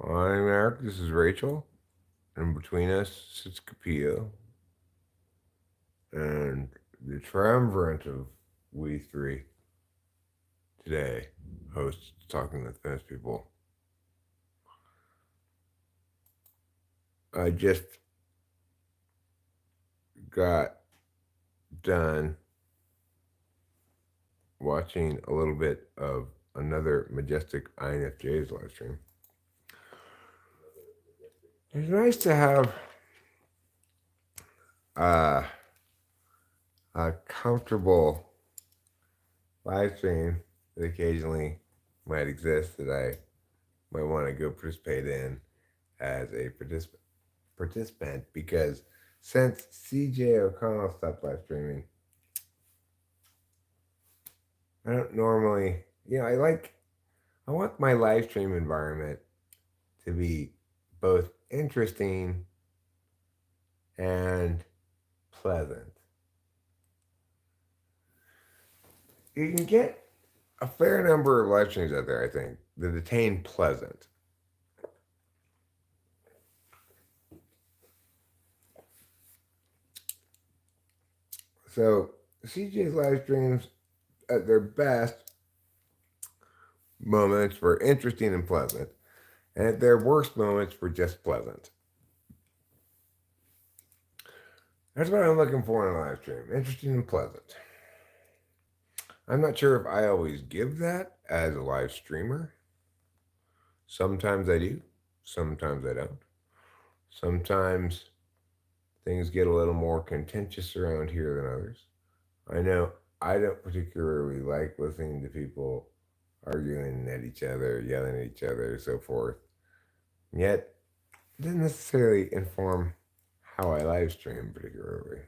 I'm Eric. This is Rachel. And between us sits Capio. And the triumvirate of we three today hosts Talking with Famous People. I just got done watching a little bit of another Majestic INFJ's live stream. It's nice to have uh, a comfortable live stream that occasionally might exist that I might want to go participate in as a participant because since CJ O'Connell stopped live streaming, I don't normally, I want my live stream environment to be both interesting and pleasant. You can get a fair number of live streams out there, I think, that attain pleasant. So CJ's live streams at their best moments were interesting and pleasant, and at their worst moments were just pleasant. That's what I'm looking for in a live stream. Interesting and pleasant. I'm not sure if I always give that as a live streamer. Sometimes I do, sometimes I don't. Sometimes things get a little more contentious around here than others. I know I don't particularly like listening to people arguing at each other, yelling at each other, so forth. Yet, it doesn't necessarily inform how I live stream particularly.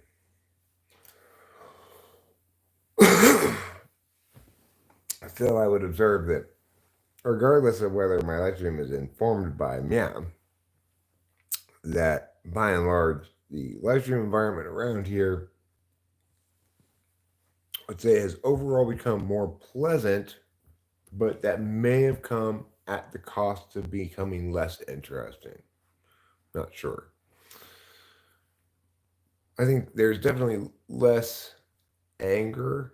Still, I would observe that regardless of whether my live stream is informed by meow, that by and large, the live stream environment around here, I'd say, has overall become more pleasant, but that may have come at the cost of becoming less interesting. Not sure. I think there's definitely less anger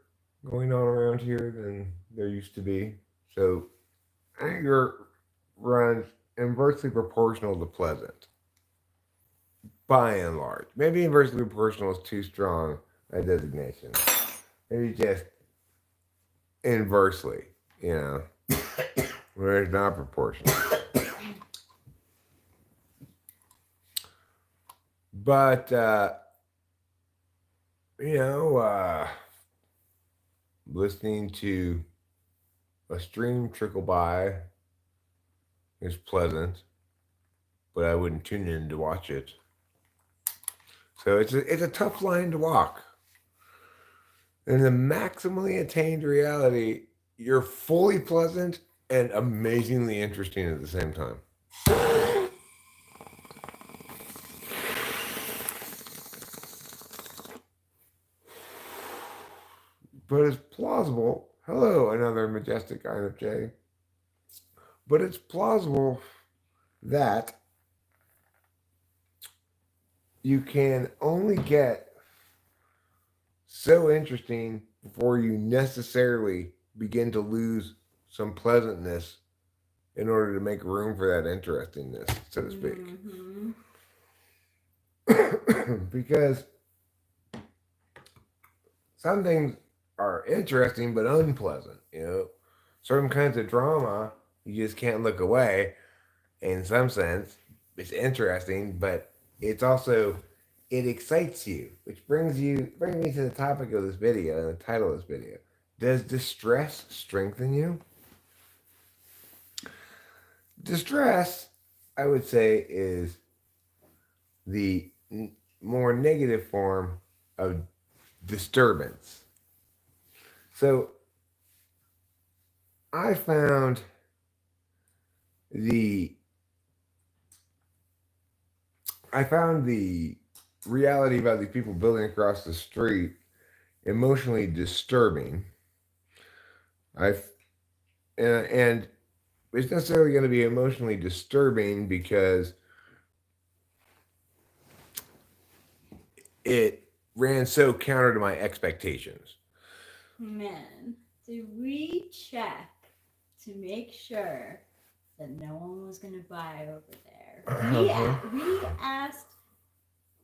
going on around here than there used to be. So anger runs inversely proportional to pleasant, by and large. Maybe inversely proportional is too strong a designation. Maybe just inversely, where it's not proportional. But, listening to a stream trickle by is pleasant, but I wouldn't tune in to watch it. So it's a tough line to walk. In the maximally attained reality, you're fully pleasant and amazingly interesting at the same time. But it's plausible. Hello, another majestic INFJ. But it's plausible that you can only get so interesting before you necessarily begin to lose some pleasantness in order to make room for that interestingness, so to speak. Because some things are interesting but unpleasant. Certain kinds of drama you just can't look away. In some sense, it's interesting, but it's also it excites you, which brings me to the topic of this video and the title of this video. Does distress strengthen you? Distress, I would say, is the more negative form of disturbance. So I found the reality about these people building across the street emotionally disturbing. And it's necessarily going to be emotionally disturbing because it ran so counter to my expectations. Man, did we check to make sure that no one was gonna buy over there? Uh-huh. We asked,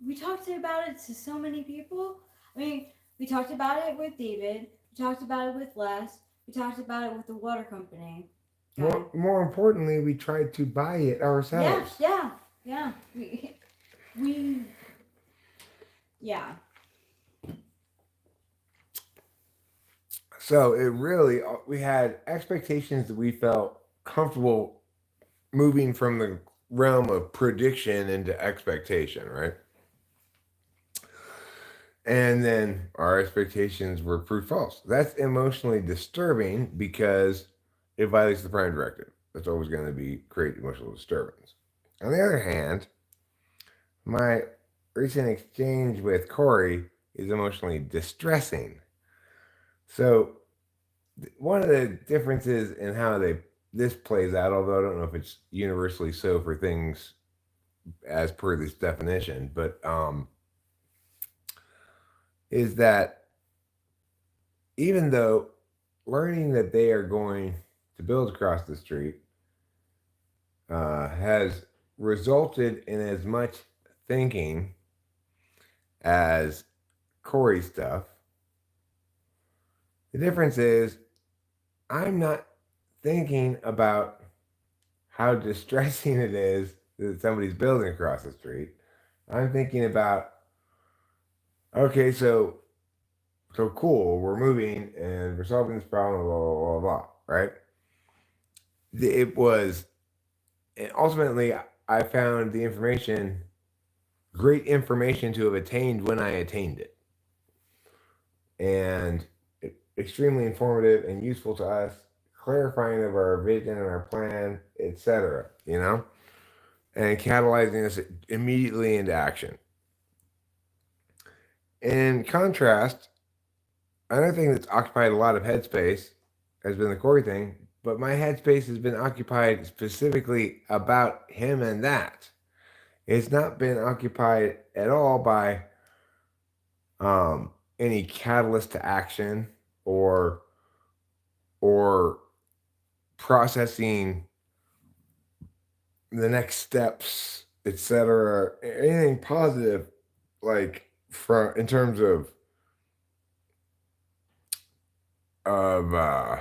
we talked about it to so many people. I mean, we talked about it with David. We talked about it with Les. We talked about it with the water company guy. More importantly, we tried to buy it Yeah, ourselves. yeah, yeah. We yeah. So it really, we had expectations that we felt comfortable moving from the realm of prediction into expectation, right? And then our expectations were proved false. That's emotionally disturbing because it violates the prime directive. That's always going to be create emotional disturbance. On the other hand, my recent exchange with Corey is emotionally distressing. So one of the differences in how they this plays out, although I don't know if it's universally so for things as per this definition, but is that even though learning that they are going to build across the street has resulted in as much thinking as Corey stuff, the difference is I'm not thinking about how distressing it is that somebody's building across the street. I'm thinking about, okay, so cool, we're moving and we're solving this problem, blah blah blah blah, right? It was, and ultimately I found the information, great information to have attained when I attained it, and extremely informative and useful to us, clarifying of our vision and our plan, etc. You know, and catalyzing us immediately into action. In contrast, another thing that's occupied a lot of headspace has been the Corey thing, but my headspace has been occupied specifically about him and that. It's not been occupied at all by any catalyst to action or or processing the next steps, etc. Anything positive, like from in terms of uh,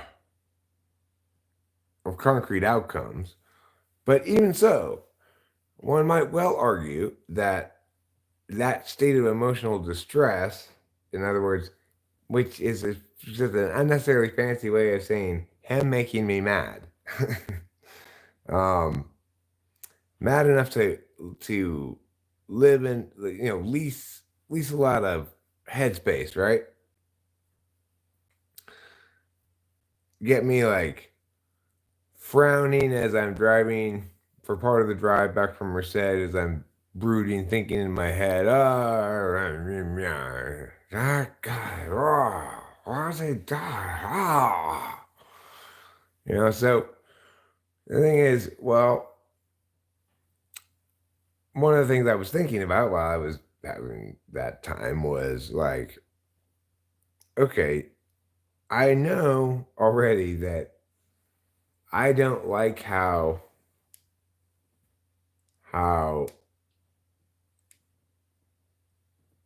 of concrete outcomes. But even so, one might well argue that that state of emotional distress, in other words, which is just an unnecessarily fancy way of saying him making me mad, um, mad enough to live in, lease a lot of headspace, right? Get me like frowning as I'm driving for part of the drive back from Merced as I'm brooding, thinking in my head, that guy, why does he die? So the thing is, well, one of the things I was thinking about while I was having that time was like, okay, I know already that I don't like how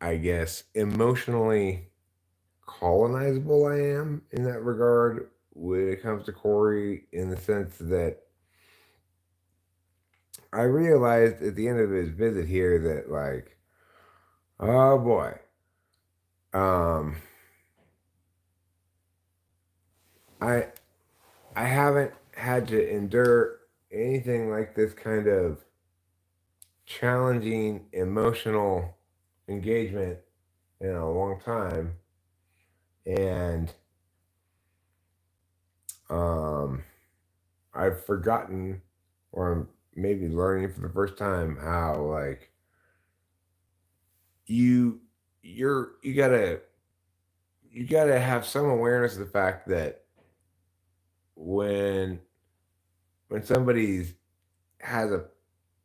I guess emotionally colonizable I am in that regard when it comes to Corey, in the sense that I realized at the end of his visit here that like, oh boy, um, I I haven't had to endure anything like this kind of challenging emotional engagement in a long time, and um, I've forgotten, or I'm maybe learning for the first time how like you you gotta have some awareness of the fact that when when somebody's has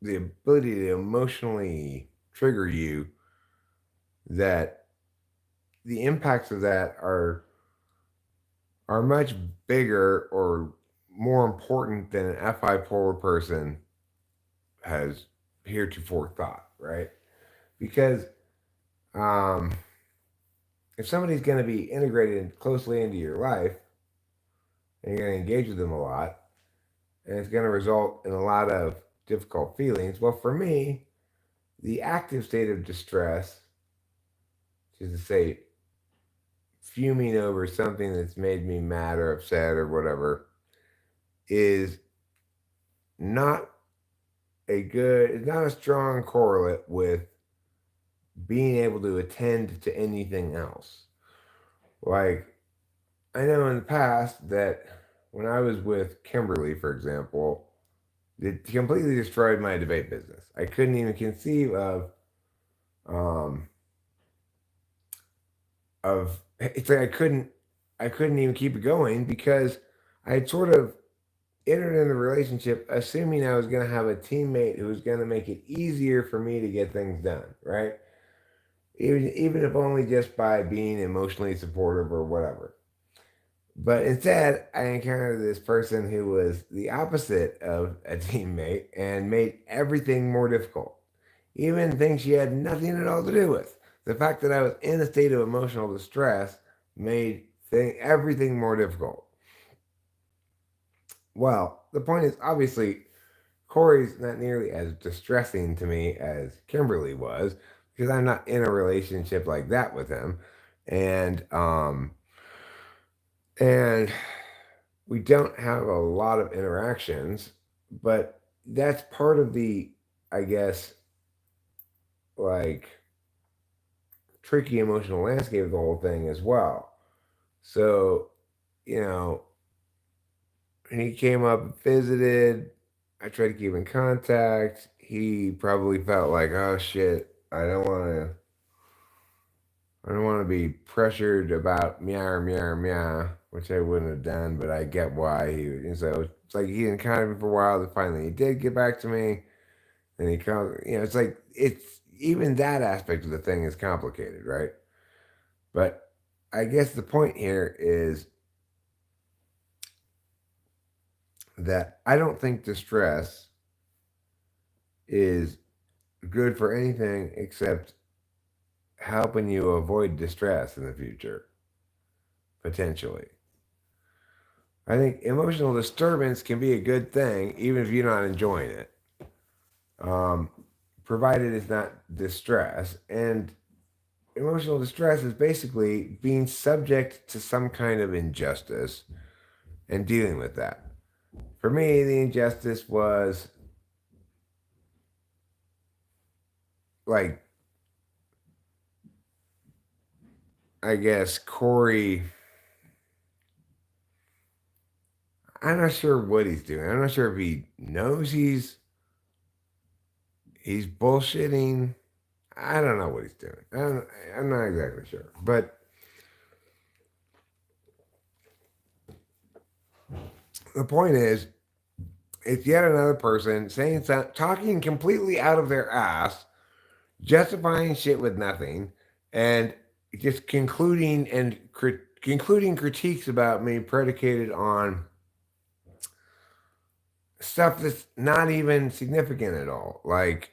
the ability to emotionally trigger you, that the impacts of that are much bigger or more important than an FI polar person has heretofore thought, right? Because um, if somebody's going to be integrated closely into your life and you're going to engage with them a lot, and it's going to result in a lot of difficult feelings, well, for me, the active state of distress, which is to say, fuming over something that's made me mad or upset or whatever, is not it's not a strong correlate with being able to attend to anything else. Like, I know in the past that when I was with Kimberly, for example, it completely destroyed my debate business. I couldn't even conceive um of it's like I couldn't even keep it going because I had sort of entered in the relationship assuming I was going to have a teammate who was going to make it easier for me to get things done, right? Even if only just by being emotionally supportive or whatever. But instead, I encountered this person who was the opposite of a teammate and made everything more difficult. Even things she had nothing at all to do with. The fact that I was in a state of emotional distress made everything more difficult. Well, the point is obviously Corey's not nearly as distressing to me as Kimberly was because I'm not in a relationship like that with him. And and we don't have a lot of interactions, but that's part of the, I guess, like tricky emotional landscape of the whole thing as well. So, you know, he came up and visited. I tried to keep in contact. He probably felt like, oh shit, I don't want to be pressured about meow meow meow, which I wouldn't have done, but I get why he. And so it's like he encountered me for a while. Then finally, he did get back to me, and he comes. You know, it's like it's even that aspect of the thing is complicated, right? But I guess the point here is that I don't think distress is good for anything except helping you avoid distress in the future, potentially. I think emotional disturbance can be a good thing, even if you're not enjoying it, um, provided it's not distress. And emotional distress is basically being subject to some kind of injustice and dealing with that. For me, the injustice was like, I guess, Corey. I'm not sure what he's doing. I'm not sure if he knows he's bullshitting. I don't know what he's doing. I'm not exactly sure. But the point is, it's yet another person saying something, talking completely out of their ass, justifying shit with nothing, and just concluding critiques about me predicated on stuff that's not even significant at all. Like,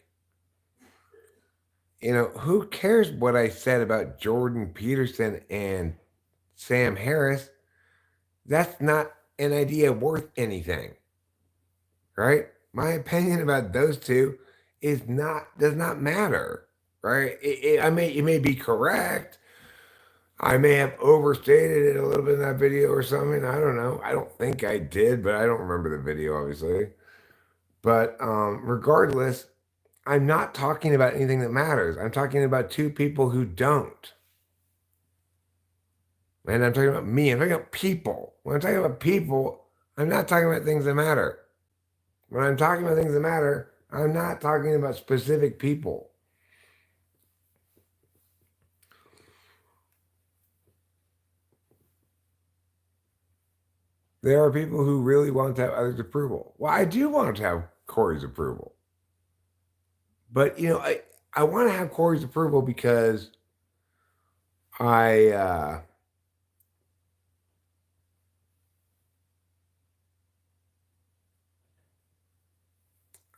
who cares what I said about Jordan Peterson and Sam Harris? That's not an idea worth anything, right? My opinion about those two does not matter, right? It may be correct. I may have overstated it a little bit in that video or something. I don't know. I don't think I did, but I don't remember the video, obviously. But regardless, I'm not talking about anything that matters. I'm talking about two people who don't. And I'm talking about me. I'm talking about people. When I'm talking about people, I'm not talking about things that matter. When I'm talking about things that matter, I'm not talking about specific people. There are people who really want to have others' approval. Well, I do want to have Corey's approval. But I want to have Corey's approval because I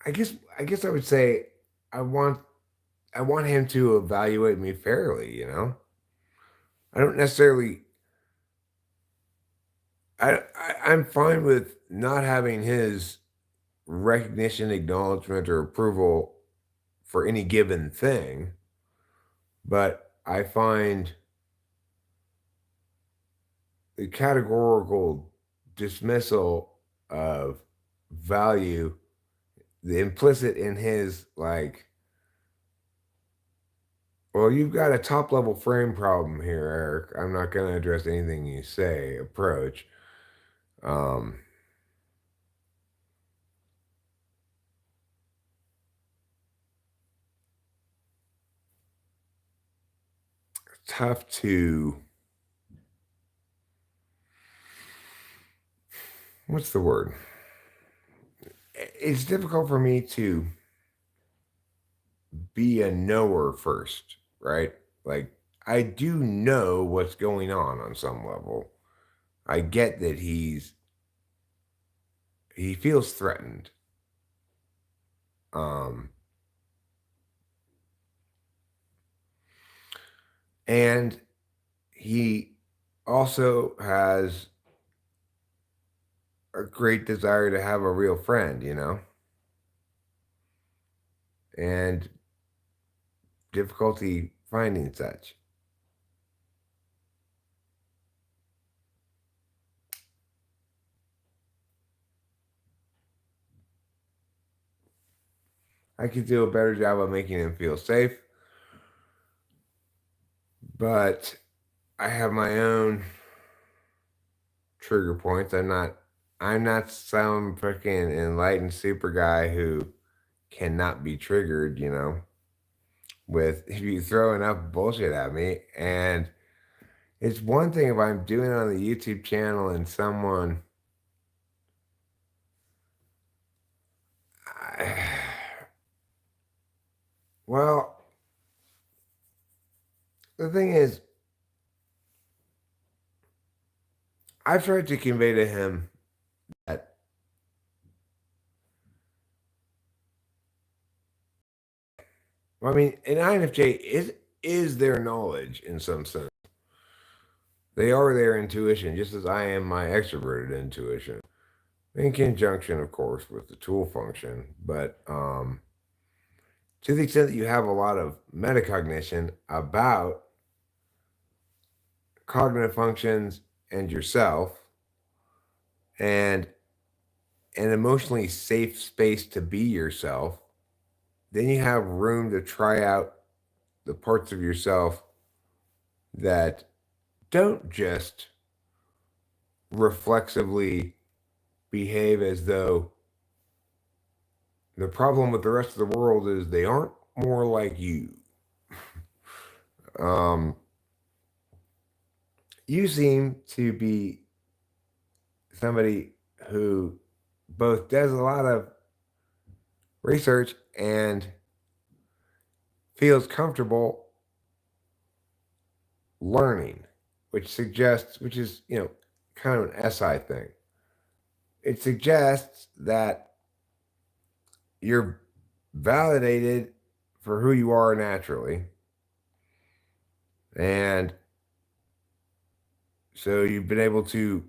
I guess I would say I want I want him to evaluate me fairly. I don't necessarily I'm fine with not having his recognition, acknowledgement, or approval for any given thing, but I find the categorical dismissal of value, the implicit in his like, well, you've got a top level frame problem here, Eric. I'm not going to address anything you say. Approach. Um, tough to. What's the word? It's difficult for me to be a knower first, right? Like, I do know what's going on some level. I get that he feels threatened. Um, and he also has a great desire to have a real friend, and difficulty finding such. I could do a better job of making him feel safe, but I have my own trigger points. I'm not some freaking enlightened super guy who cannot be triggered, with if you throw enough bullshit at me. And it's one thing if I'm doing it on the YouTube channel and someone well, the thing is, I've tried to convey to him that well, I mean, an INFJ is their knowledge in some sense. They are their intuition, just as I am my extroverted intuition, in conjunction, of course, with the tool function. But to the extent that you have a lot of metacognition about cognitive functions and yourself, and an emotionally safe space to be yourself, then you have room to try out the parts of yourself that don't just reflexively behave as though the problem with the rest of the world is they aren't more like you. Um, you seem to be somebody who both does a lot of research and feels comfortable learning, which is, kind of an SI thing. It suggests that you're validated for who you are naturally. And so you've been able to,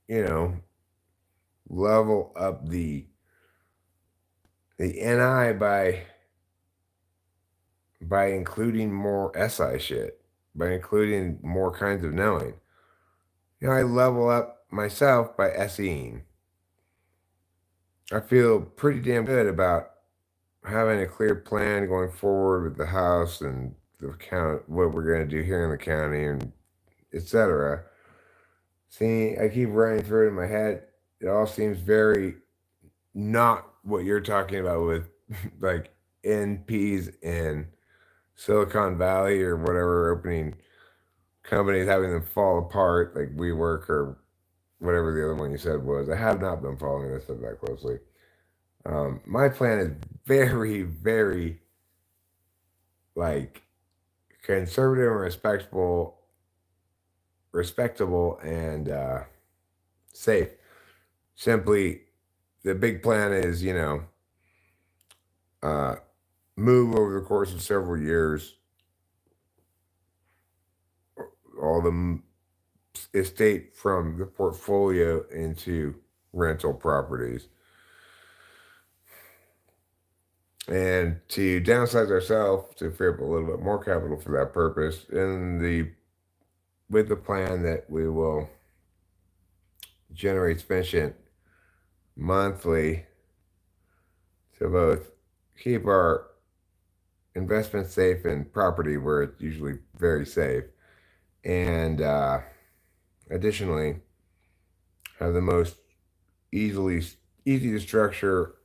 you know, level up the NI by including more SI shit, by including more kinds of knowing. I level up myself by SEing. I feel pretty damn good about having a clear plan going forward with the house and the count, what we're going to do here in the county, and etc. See, I keep running through it in my head. It all seems very not what you're talking about with like NPs in Silicon Valley or whatever, opening companies, having them fall apart, like WeWork or whatever the other one you said was. I have not been following this stuff that closely. My plan is very, very like conservative and respectable, and safe. Simply, the big plan is, uh, move over the course of several years all the estate from the portfolio into rental properties, and to downsize ourselves to free up a little bit more capital for that purpose, and the with the plan that we will generate sufficient monthly to both keep our investment safe in property where it's usually very safe, and additionally have the most easily easy to structure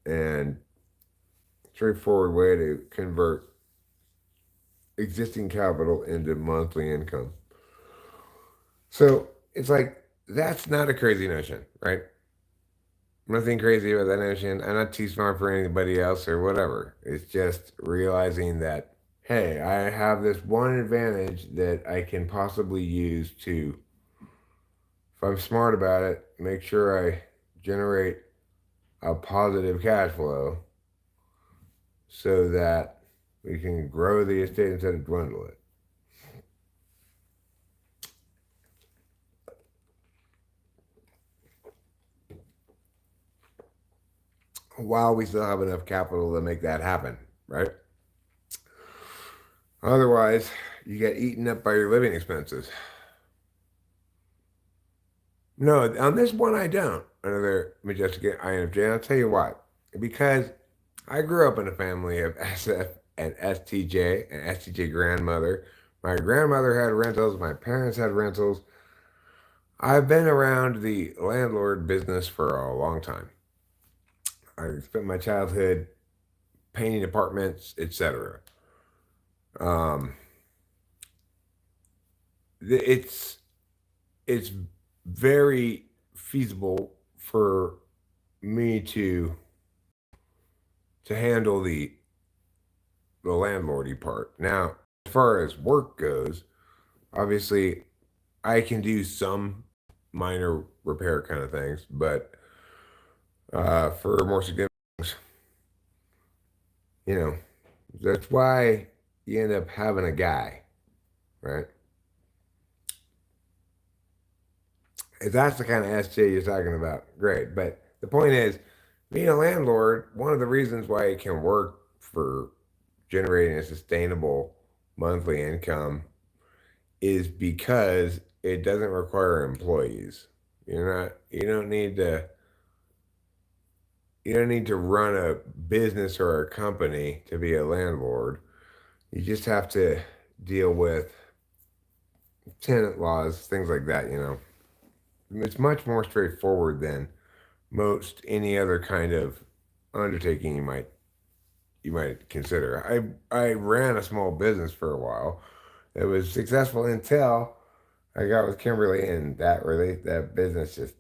and straightforward way to convert existing capital into monthly income. So it's like that's not a crazy notion, right? Nothing crazy about that notion. I'm not too smart for anybody else or whatever. It's just realizing that, hey, I have this one advantage that I can possibly use to, if I'm smart about it, make sure I generate a positive cash flow so that we can grow the estate instead of dwindle it. While we still have enough capital to make that happen, right? Otherwise, you get eaten up by your living expenses. No, on this one I don't. Another majestic INFJ. I'll tell you why. Because I grew up in a family of SF and STJ, and STJ grandmother. My grandmother had rentals. My parents had rentals. I've been around the landlord business for a long time. I spent my childhood painting apartments, etc. Um, it's it's very feasible for me to handle the landlordy part. Now, as far as work goes, obviously I can do some minor repair kind of things, but for more significant things, you know, that's why you end up having a guy, right? If that's the kind of SJ you're talking about, great. But the point is, being a landlord, one of the reasons why it can work for generating a sustainable monthly income is because it doesn't require employees. You don't need to run a business or a company to be a landlord. You just have to deal with tenant laws, things like that. It's much more straightforward than most any other kind of undertaking you might consider. I ran a small business for a while. It was successful until I got with Kimberly, and that business just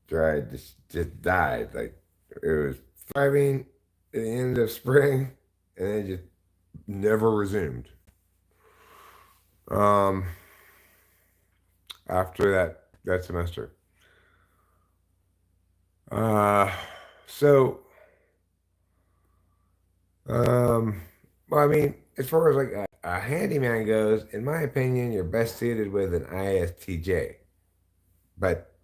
tried just died. Like it was thriving at the end of spring, and it just never resumed. Um, after that semester. Uh, so um, well, I mean, as far as like a handyman goes, in my opinion, you're best suited with an ISTJ. But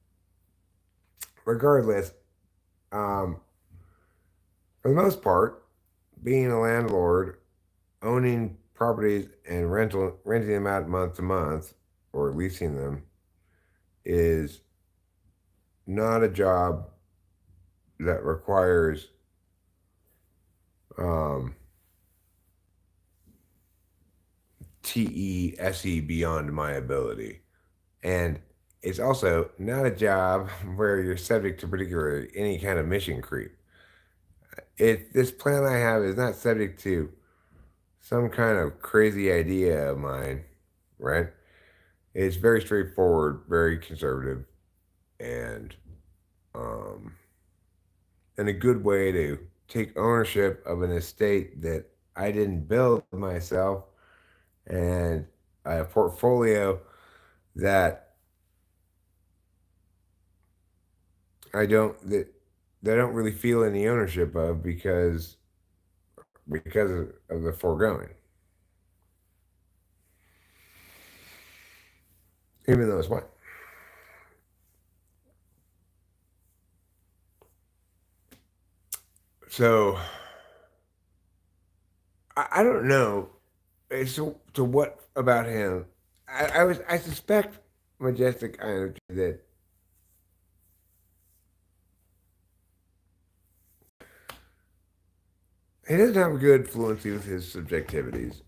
regardless, um, for the most part, being a landlord, owning properties and renting them out month to month or leasing them is not a job that requires um, TESE beyond my ability. And it's also not a job where you're subject to particular any kind of mission creep. This plan I have is not subject to some kind of crazy idea of mine, right? It's very straightforward, very conservative, and um, and a good way to take ownership of an estate that I didn't build myself, and a portfolio that that I don't really feel any ownership of because of the foregoing, even though it's mine. So I don't know. So what about him? I suspect majestic energy that he doesn't have a good fluency with his subjectivities.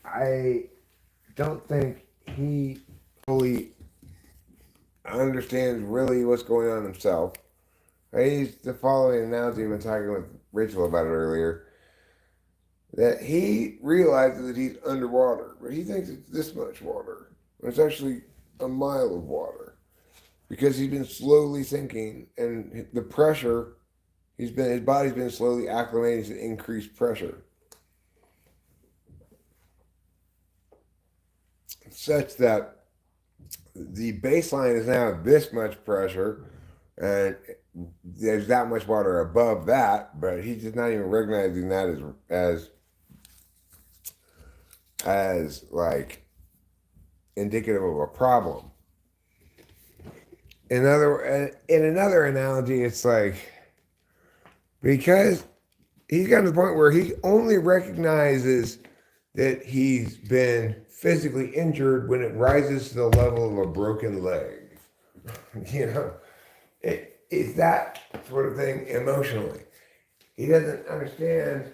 I don't think he fully understands really what's going on himself. I used the following analogy when talking with Rachel about it earlier, that he realizes that he's underwater, but he thinks it's this much water. It's actually a mile of water because he's been slowly sinking, and the pressure his body's been slowly acclimating to increased pressure, such that the baseline is now this much pressure, and there's that much water above that, but he's just not even recognizing that as like indicative of a problem. In another analogy, it's like because he's gotten to the point where he only recognizes that he's been physically injured when it rises to the level of a broken leg. You know, it's that sort of thing emotionally. He doesn't understand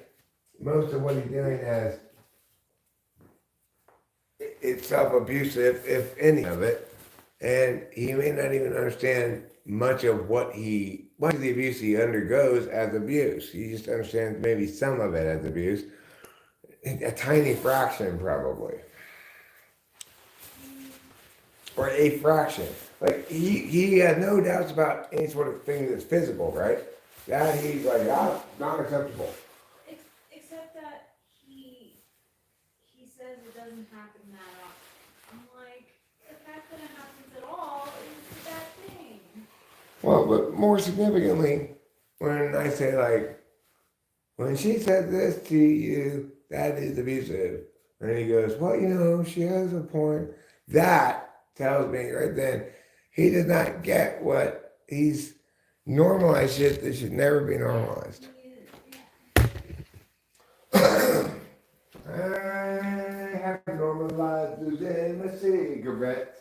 most of what he's doing as it's self-abusive, if any of it, and he may not even understand much of the abuse he undergoes as abuse. He just understands maybe some of it as abuse, a tiny fraction probably, or a fraction. Like he has no doubts about any sort of thing that's physical, right? That he's like, ah, not acceptable. Except that he says it doesn't happen that often. I'm like, the fact that it happens at all is a bad thing. Well, but more significantly, when I say like, when she said this to you, that is abusive. And he goes, well, she has a point. That tells me right then, he does not get what he's normalized shit that should never be normalized. I have normalized using my cigarettes.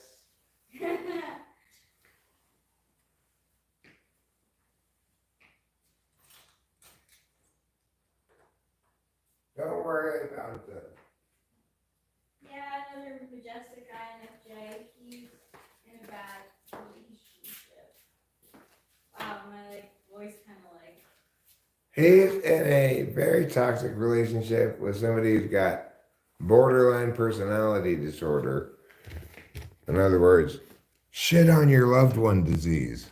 Don't worry about it. Yeah, another majestic INFJ. He's in a bad relationship. Wow, my voice kind of like. He's in a very toxic relationship with somebody who's got borderline personality disorder. In other words, shit on your loved one disease.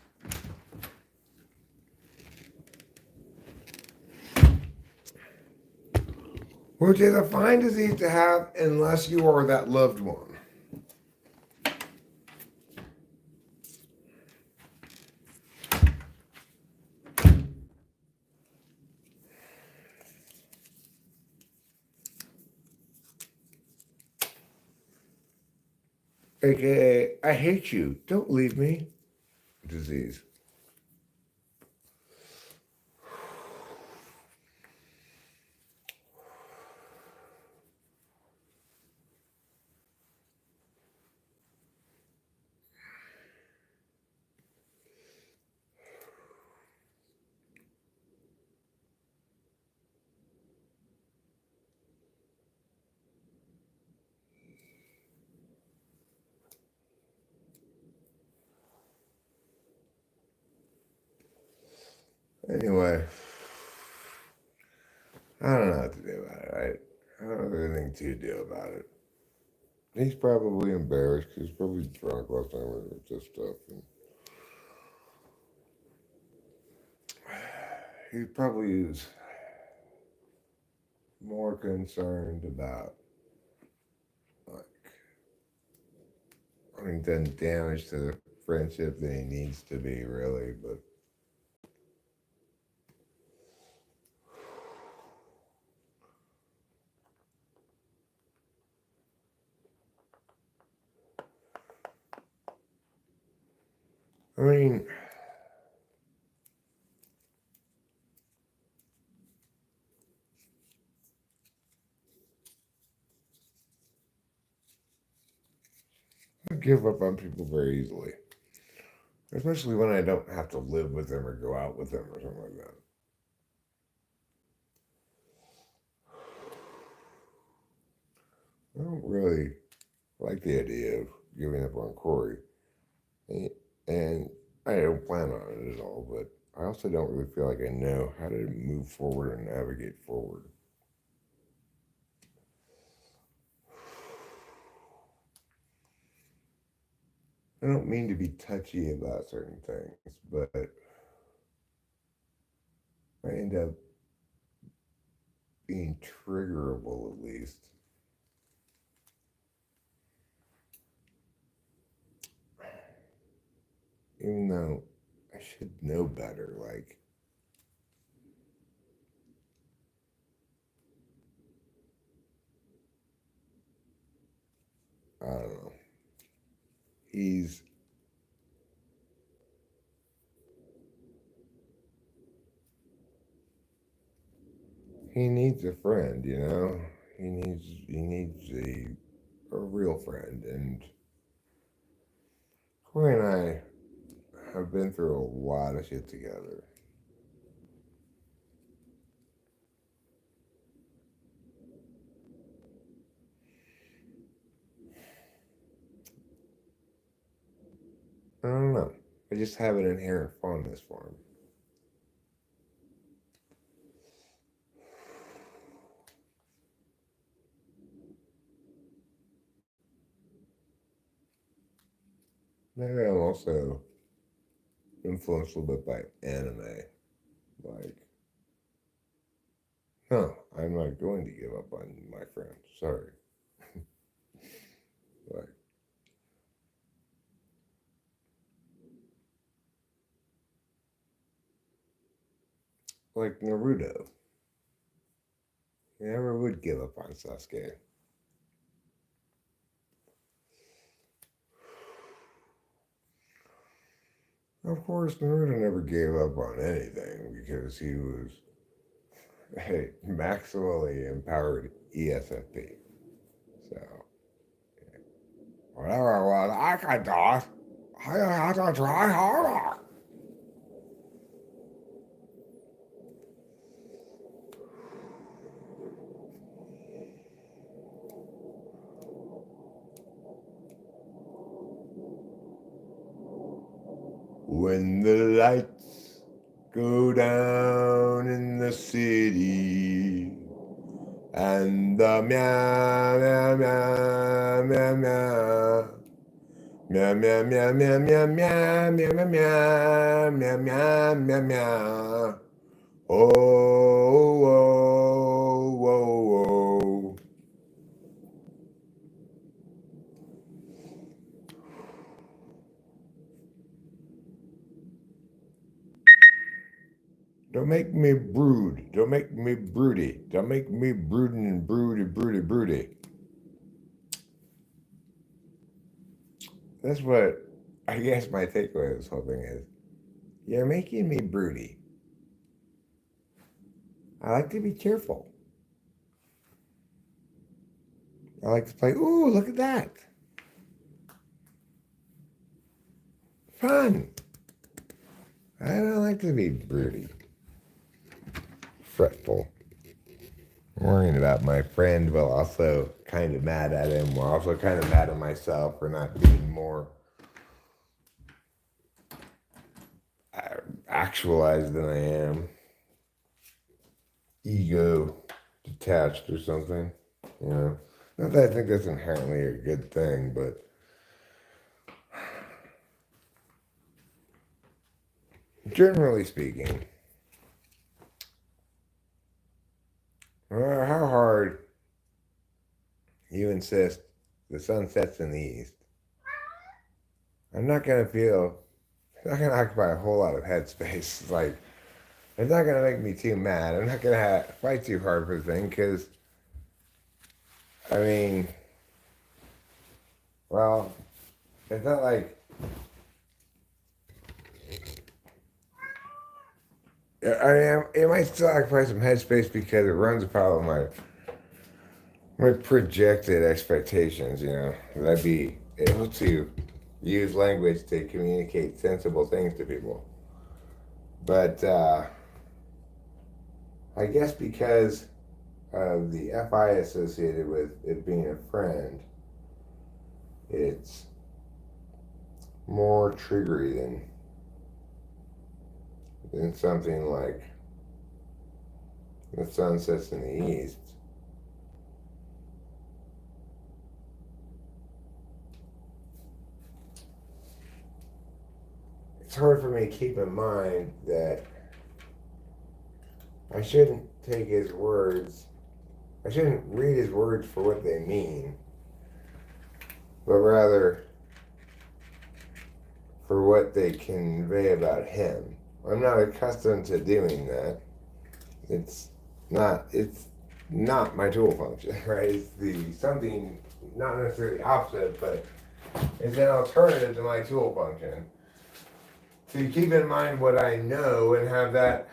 Which is a fine disease to have unless you are that loved one. AKA, I hate you, don't leave me disease. Anyway, I don't know what to do about it, right? I don't have anything to do about it. He's probably embarrassed because he's probably drunk last time with this stuff. And he probably is more concerned about, like, having done damage to the friendship than he needs to be, really. But I mean, I give up on people very easily, especially when I don't have to live with them or go out with them or something like that. I don't really like the idea of giving up on Corey, and I don't plan on it at all. But I also don't really feel like I know how to move forward and navigate forward. I don't mean to be touchy about certain things, but I end up being triggerable at least. Even though I should know better. Like, I don't know. He's he needs a friend, you know. He needs a real friend, and Corey and I have been through a lot of shit together. I don't know. I just have an inherent fondness for him. Maybe I'm also influenced a little bit by anime. Like, no, I'm not going to give up on my friend. Sorry. Like, like Naruto. He never would give up on Sasuke. Of course, Naruto never gave up on anything because he was a maximally empowered ESFP. So, whatever it was I could do, I had to try harder. When the lights go down in the city and the meow meow meow meow meow meow meow meow meow meow meow meow meow meow meow meow meow. Oh, oh, oh, oh. Don't make me brood. Don't make me broody. Don't make me brooding and broody. That's what I guess my takeaway of this whole thing is. You're making me broody. I like to be cheerful. I like to play, ooh, look at that. Fun. I don't like to be broody. Fretful. Worrying about my friend, but also kind of mad at him. We're also kind of mad at myself for not being more actualized than I am. Ego detached or something. You know, Not that I think that's inherently a good thing, but generally speaking, no matter how hard you insist the sun sets in the east, I'm not going to feel, it's not going to occupy a whole lot of headspace. Like, it's not going to make me too mad. I'm not going to fight too hard for the thing because, I mean, well, it's not like, I mean, it might still occupy some headspace because it runs afoul of my projected expectations, you know, that I'd be able to use language to communicate sensible things to people. But I guess because of the FI associated with it being a friend, it's more triggery than something like the sun sets in the east. It's hard for me to keep in mind that I shouldn't take his words, I shouldn't read his words for what they mean, but rather for what they convey about him. I'm not accustomed to doing that. It's not my tool function, right? It's the something not necessarily opposite, but it's an alternative to my tool function. To keep in mind what I know and have that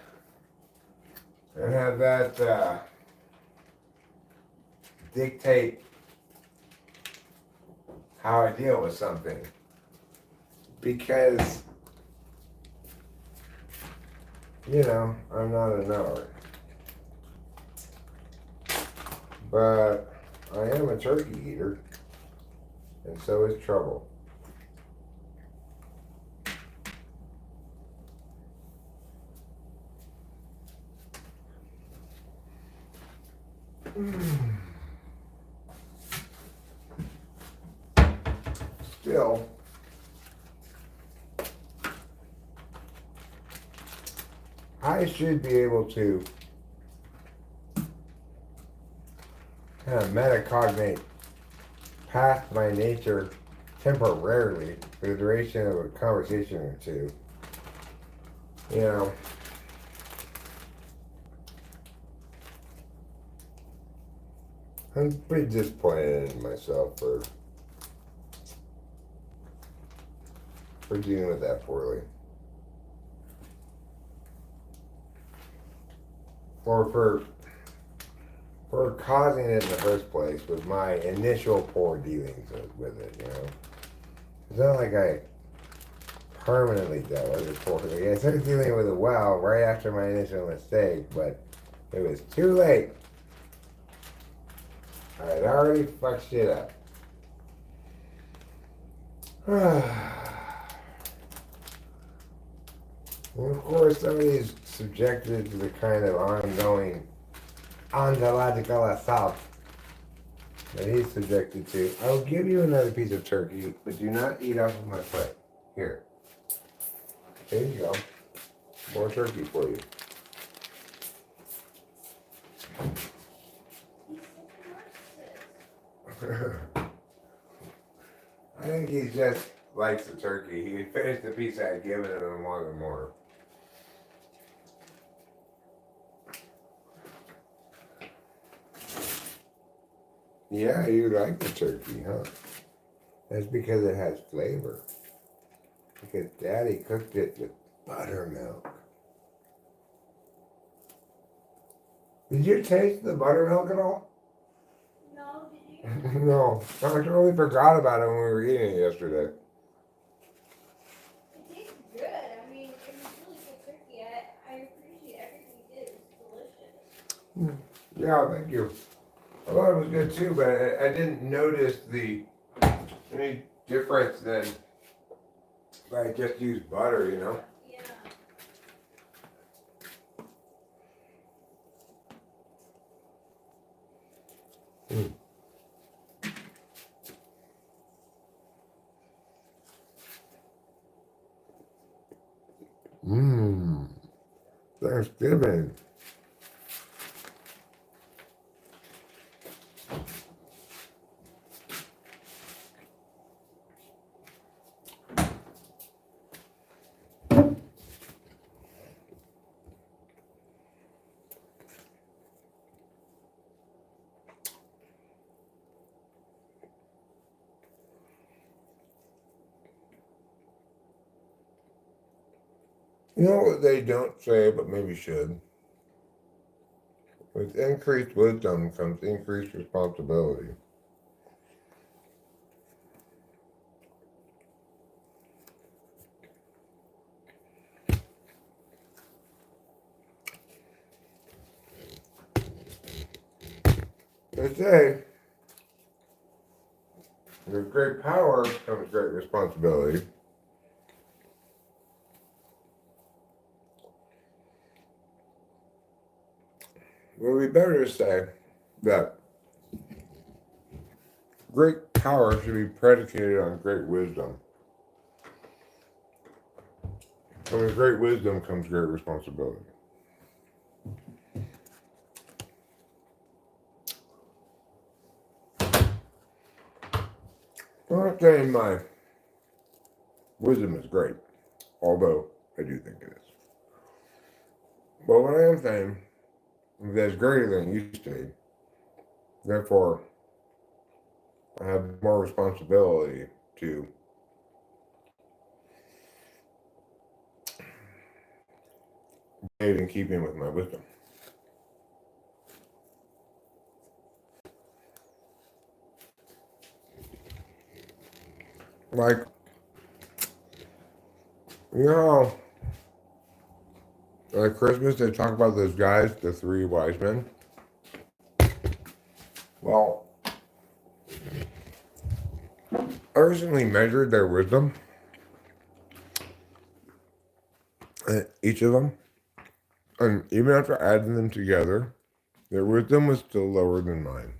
dictate how I deal with something. Because, you know, I'm not a knower. But I am a turkey eater, and so is trouble. Still, I should be able to kind of metacognate past my nature temporarily for the duration of a conversation or two. You know, I'm pretty disappointed in myself for dealing with that poorly. Or for causing it in the first place with my initial poor dealings with it, you know. It's not like I permanently dealt with it poorly. I started dealing with it well right after my initial mistake, but it was too late. I had already fucked shit up. And of course, somebody is subjected to the kind of ongoing ontological assault that he's subjected to. I will give you another piece of turkey, but do not eat off of my plate. Here. There you go. More turkey for you. I think he just likes the turkey. He finished the piece I had given him and wanted more. Yeah, you like the turkey, huh? That's because it has flavor. Because Daddy cooked it with buttermilk. Did you taste the buttermilk at all? No, did you? No, I totally forgot about it when we were eating it yesterday. It tastes good. I mean, it was really good turkey. I appreciate everything you did. It was delicious. Yeah, thank you. I thought it was good too, but I didn't notice any difference than if I just used butter, you know? Yeah. Thanksgiving. You know what they don't say, but maybe should? With increased wisdom comes increased responsibility. They say with great power comes great responsibility. Well, we better say that great power should be predicated on great wisdom. And with great wisdom comes great responsibility. I'm not saying my wisdom is great, although I do think it is. But what I am saying is that it's greater than it used to be. Therefore, I have more responsibility to behave in keeping with my wisdom. Like, you know how, at Christmas, they talk about those guys, the three wise men? Well, I recently measured their wisdom, each of them, and even after adding them together, their wisdom was still lower than mine.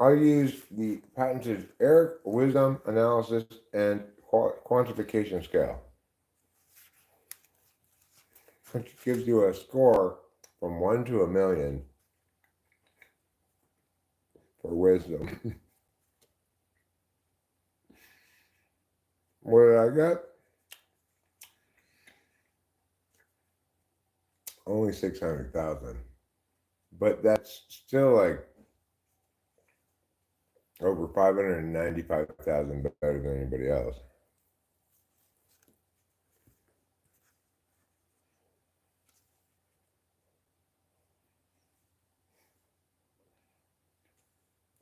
I used the patented Eric Wisdom Analysis and Quantification Scale, which gives you a score from 1 to 1,000,000 for wisdom. What did I get? Only 600,000. But that's still like over 595,000 better than anybody else.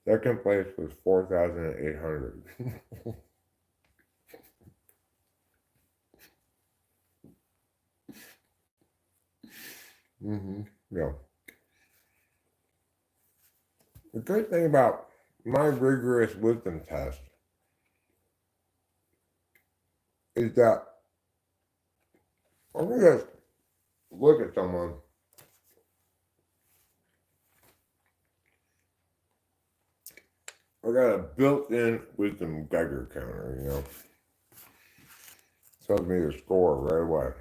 Second place was 4,800. Yeah. The great thing about my rigorous wisdom test is that I'm gonna just look at someone. I got a built-in wisdom Geiger counter, you know. Tells me the score right away.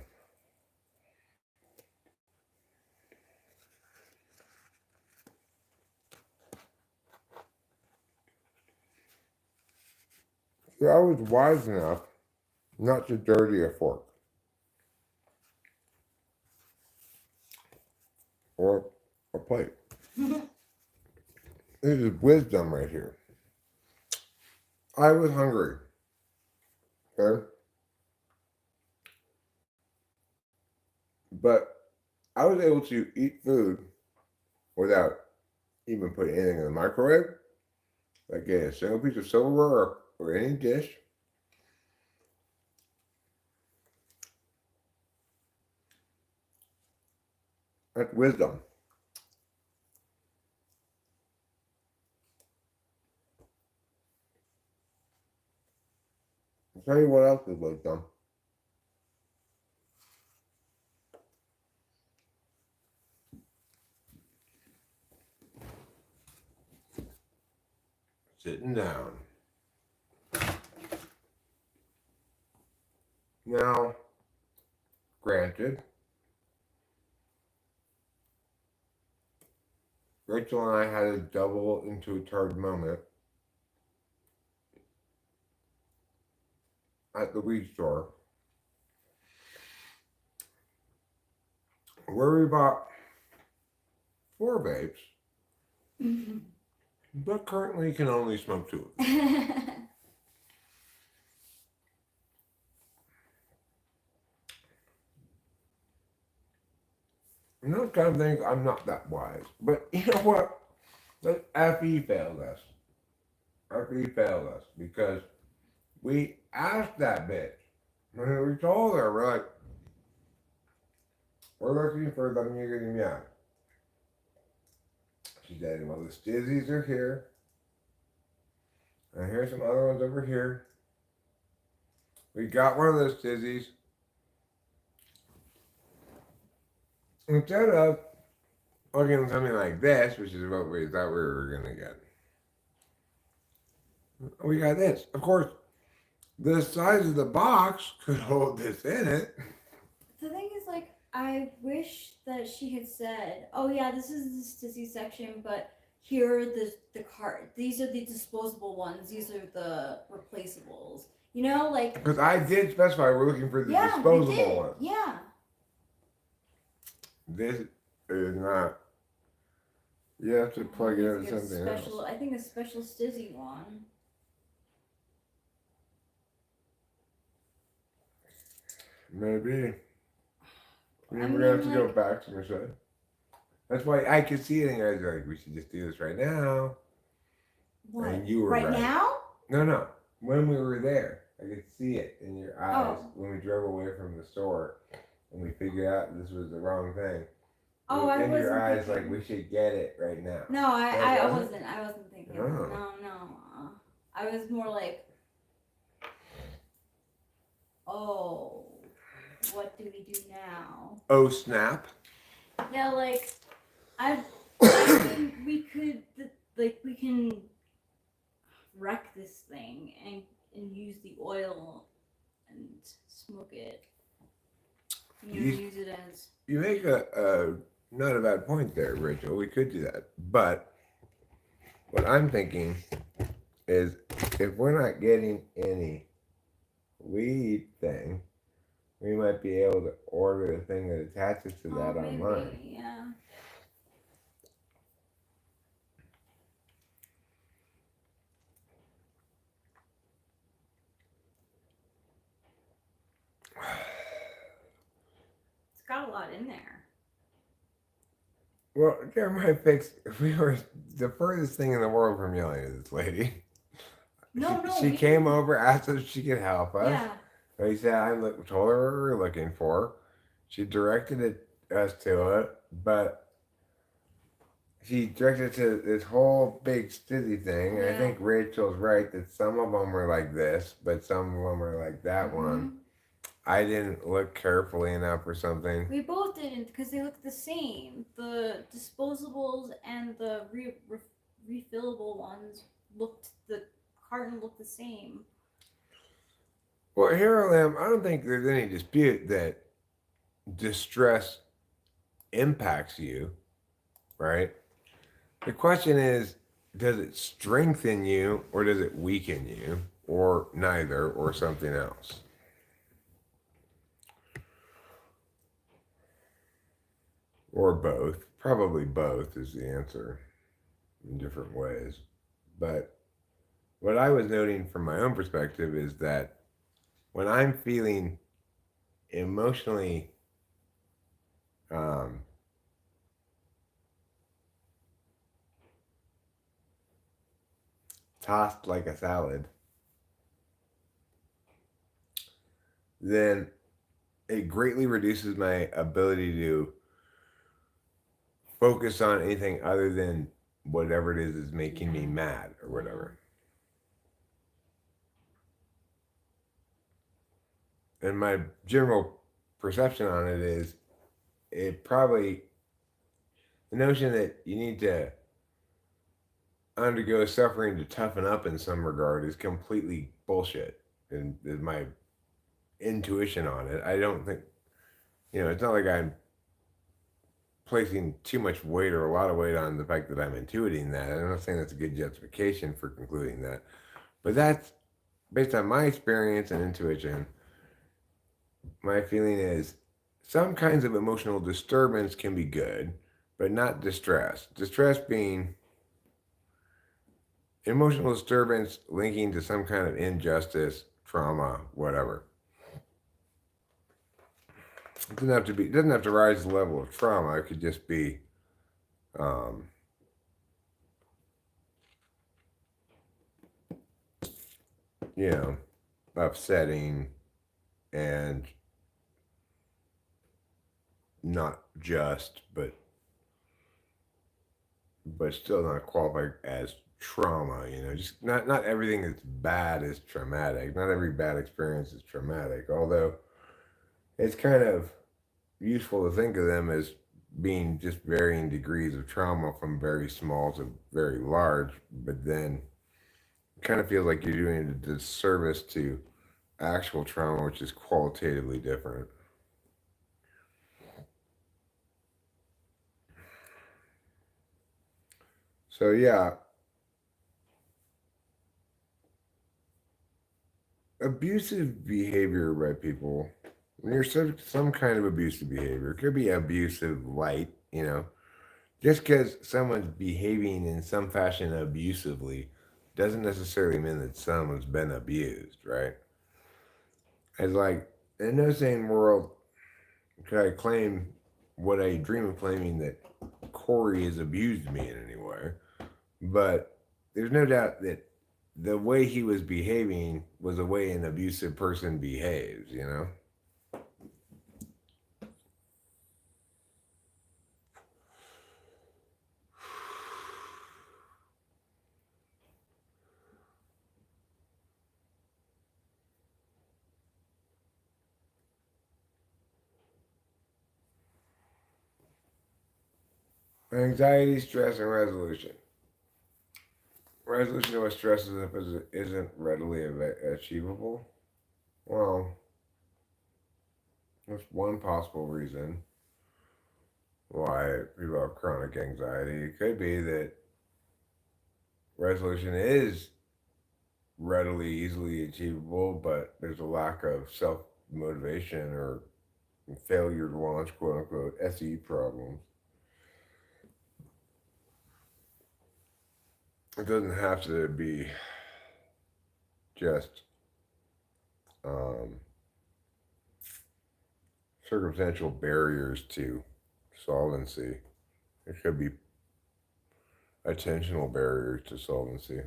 See, I was wise enough not to dirty a fork or a plate. This is wisdom right here. I was hungry. Okay? But I was able to eat food without even putting anything in the microwave, like getting a single piece of silverware or any dish. That's wisdom. I'll tell you what else is wisdom. Sitting down. Now, granted, Rachel and I had a double into a turd moment at the weed store where we bought 4 vapes, but currently can only smoke 2 of them. And those kind of things, I'm not that wise. But you know what? The FE failed us. FE failed us because we asked that bitch. And we told her, we're like, we're looking for the yum. She said, well, the stizzies are here. And here's some other ones over here. We got one of those stizzies. Instead of looking at something like this, which is what we thought we were going to get, we got this. Of course, the size of the box could hold this in it. The thing is, like, I wish that she had said, "Oh yeah, this is the stizzy section, but here are the cart. These are the disposable ones. These are the replaceables." You know, like, because I did specify we're looking for the disposable ones. Yeah. This is not. You have to plug it into something else. I think a special stizzy one. Maybe. We're gonna have to go back to Merced. That's why I could see it, and you guys are like, we should just do this right now. What? And you were right now? No. When we were there, I could see it in your eyes when we drove away from the store, and we figured out this was the wrong thing. Oh, I wasn't. In your eyes, like we should get it right now. No, I wasn't. I wasn't thinking. Oh. No. I was more like, oh, what do we do now? Oh snap! Yeah, like I think we could we can wreck this thing and use the oil and smoke it. Use it as. You make a not a bad point there, Rachel. We could do that, but what I'm thinking is if we're not getting any weed thing, we might be able to order the thing that attaches to that online. Yeah. It's got a lot in there. Well, there might fix. If we were the furthest thing in the world from yelling at this lady. She came over, asked if she could help us. Yeah. We said, told her what we were looking for. She directed us to it, but she directed to this whole big stizzy thing. And I think Rachel's right that some of them were like this, but some of them were like that one. I didn't look carefully enough or something. We both didn't because they look the same. The disposables and the refillable ones the carton looked the same. Well, here I am. I don't think there's any dispute that distress impacts you, right? The question is, does it strengthen you or does it weaken you or neither or something else? Or both. Probably both is the answer in different ways. But what I was noting from my own perspective is that when I'm feeling emotionally tossed like a salad, then it greatly reduces my ability to focus on anything other than whatever it is making me mad or whatever. And my general perception on it is the notion that you need to undergo suffering to toughen up in some regard is completely bullshit. And is my intuition on it. I don't think, it's not like I'm placing too much weight or a lot of weight on the fact that I'm intuiting that. I'm not saying that's a good justification for concluding that, but that's based on my experience and intuition. My feeling is some kinds of emotional disturbance can be good, but not distress. Distress being emotional disturbance linking to some kind of injustice, trauma, whatever. It doesn't have to rise to the level of trauma. It could just be um, you know, upsetting and not just, but still not qualified as trauma. Just not everything that's bad is traumatic. Not every bad experience is traumatic. Although it's kind of useful to think of them as being just varying degrees of trauma from very small to very large. But then it kind of feels like you're doing a disservice to actual trauma, which is qualitatively different. So yeah, abusive behavior by people. When you're some kind of abusive behavior, it could be abusive light, just because someone's behaving in some fashion abusively doesn't necessarily mean that someone's been abused, right? It's like, in no sane world could I claim what I dream of claiming that Corey has abused me in any way. But there's no doubt that the way he was behaving was the way an abusive person behaves. Anxiety, stress, and resolution. Resolution of what stress isn't readily achievable. Well, that's one possible reason why people have chronic anxiety. It could be that resolution is readily, easily achievable, but there's a lack of self motivation or failure to launch quote unquote SE problems. It doesn't have to be just um, circumstantial barriers to solvency. It could be attentional barriers to solvency.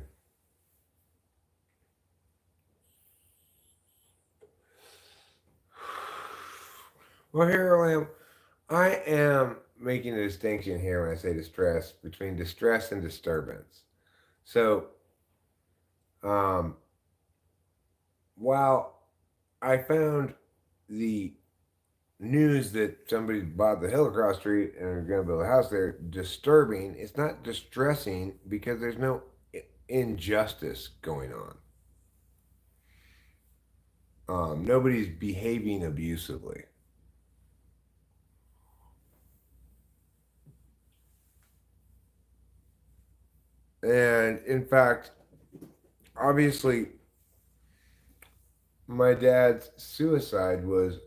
Well, here I am. I am making a distinction here when I say distress between distress and disturbance. So, um, while I found the news that somebody bought the hill across the street and are going to build a house there disturbing, it's not distressing because there's no injustice going on. Nobody's behaving abusively. And in fact, obviously, my dad's suicide was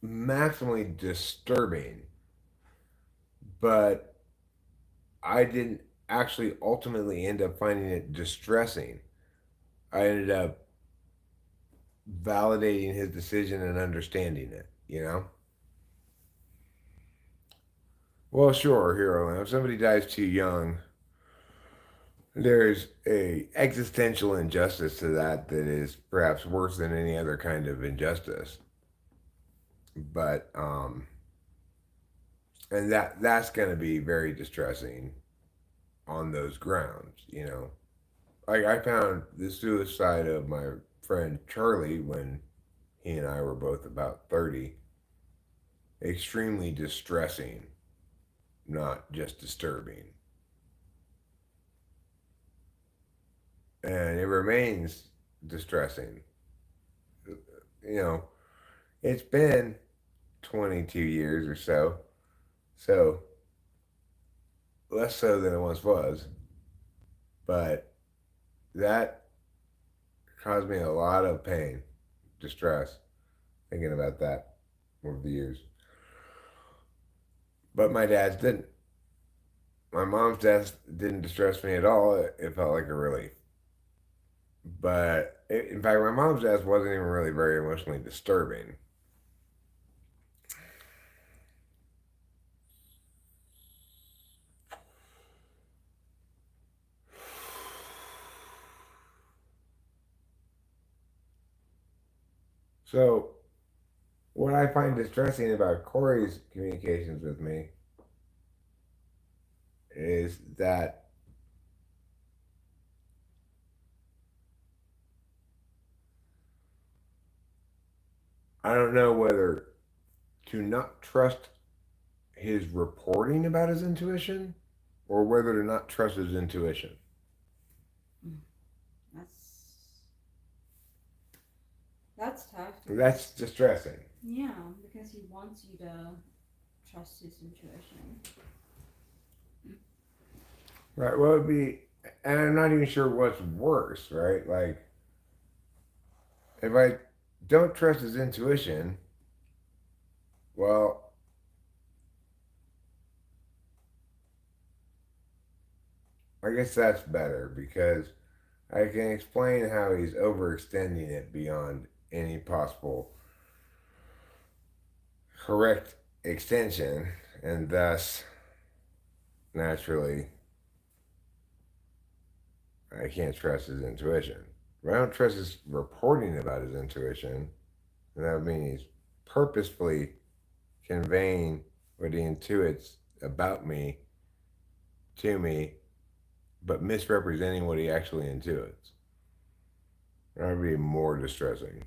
maximally disturbing, but I didn't actually ultimately end up finding it distressing. I ended up validating his decision and understanding it. Well, sure, hero. If somebody dies too young, there's a existential injustice to that is perhaps worse than any other kind of injustice. But and that's going to be very distressing on those grounds. Like I found the suicide of my friend Charlie when he and I were both about 30 extremely distressing, not just disturbing. And it remains distressing. you know, it's been 22 years or so. So less so than it once was. But that caused me a lot of pain, distress, thinking about that over the years. But my dad's didn't. My mom's death didn't distress me at all. It felt like a relief. But in fact, my mom's death wasn't even really very emotionally disturbing. So, what I find distressing about Corey's communications with me is that I don't know whether to not trust his reporting about his intuition or whether to not trust his intuition. That's that's tough. That's distressing. Yeah, because he wants you to trust his intuition. Right. Well, it'd be, and I'm not even sure what's worse, right? Like, if I don't trust his intuition, well, I guess that's better because I can explain how he's overextending it beyond any possible correct extension, and thus, naturally, I can't trust his intuition. If I don't trust his reporting about his intuition, then that would mean he's purposefully conveying what he intuits about me to me, but misrepresenting what he actually intuits. That would be more distressing.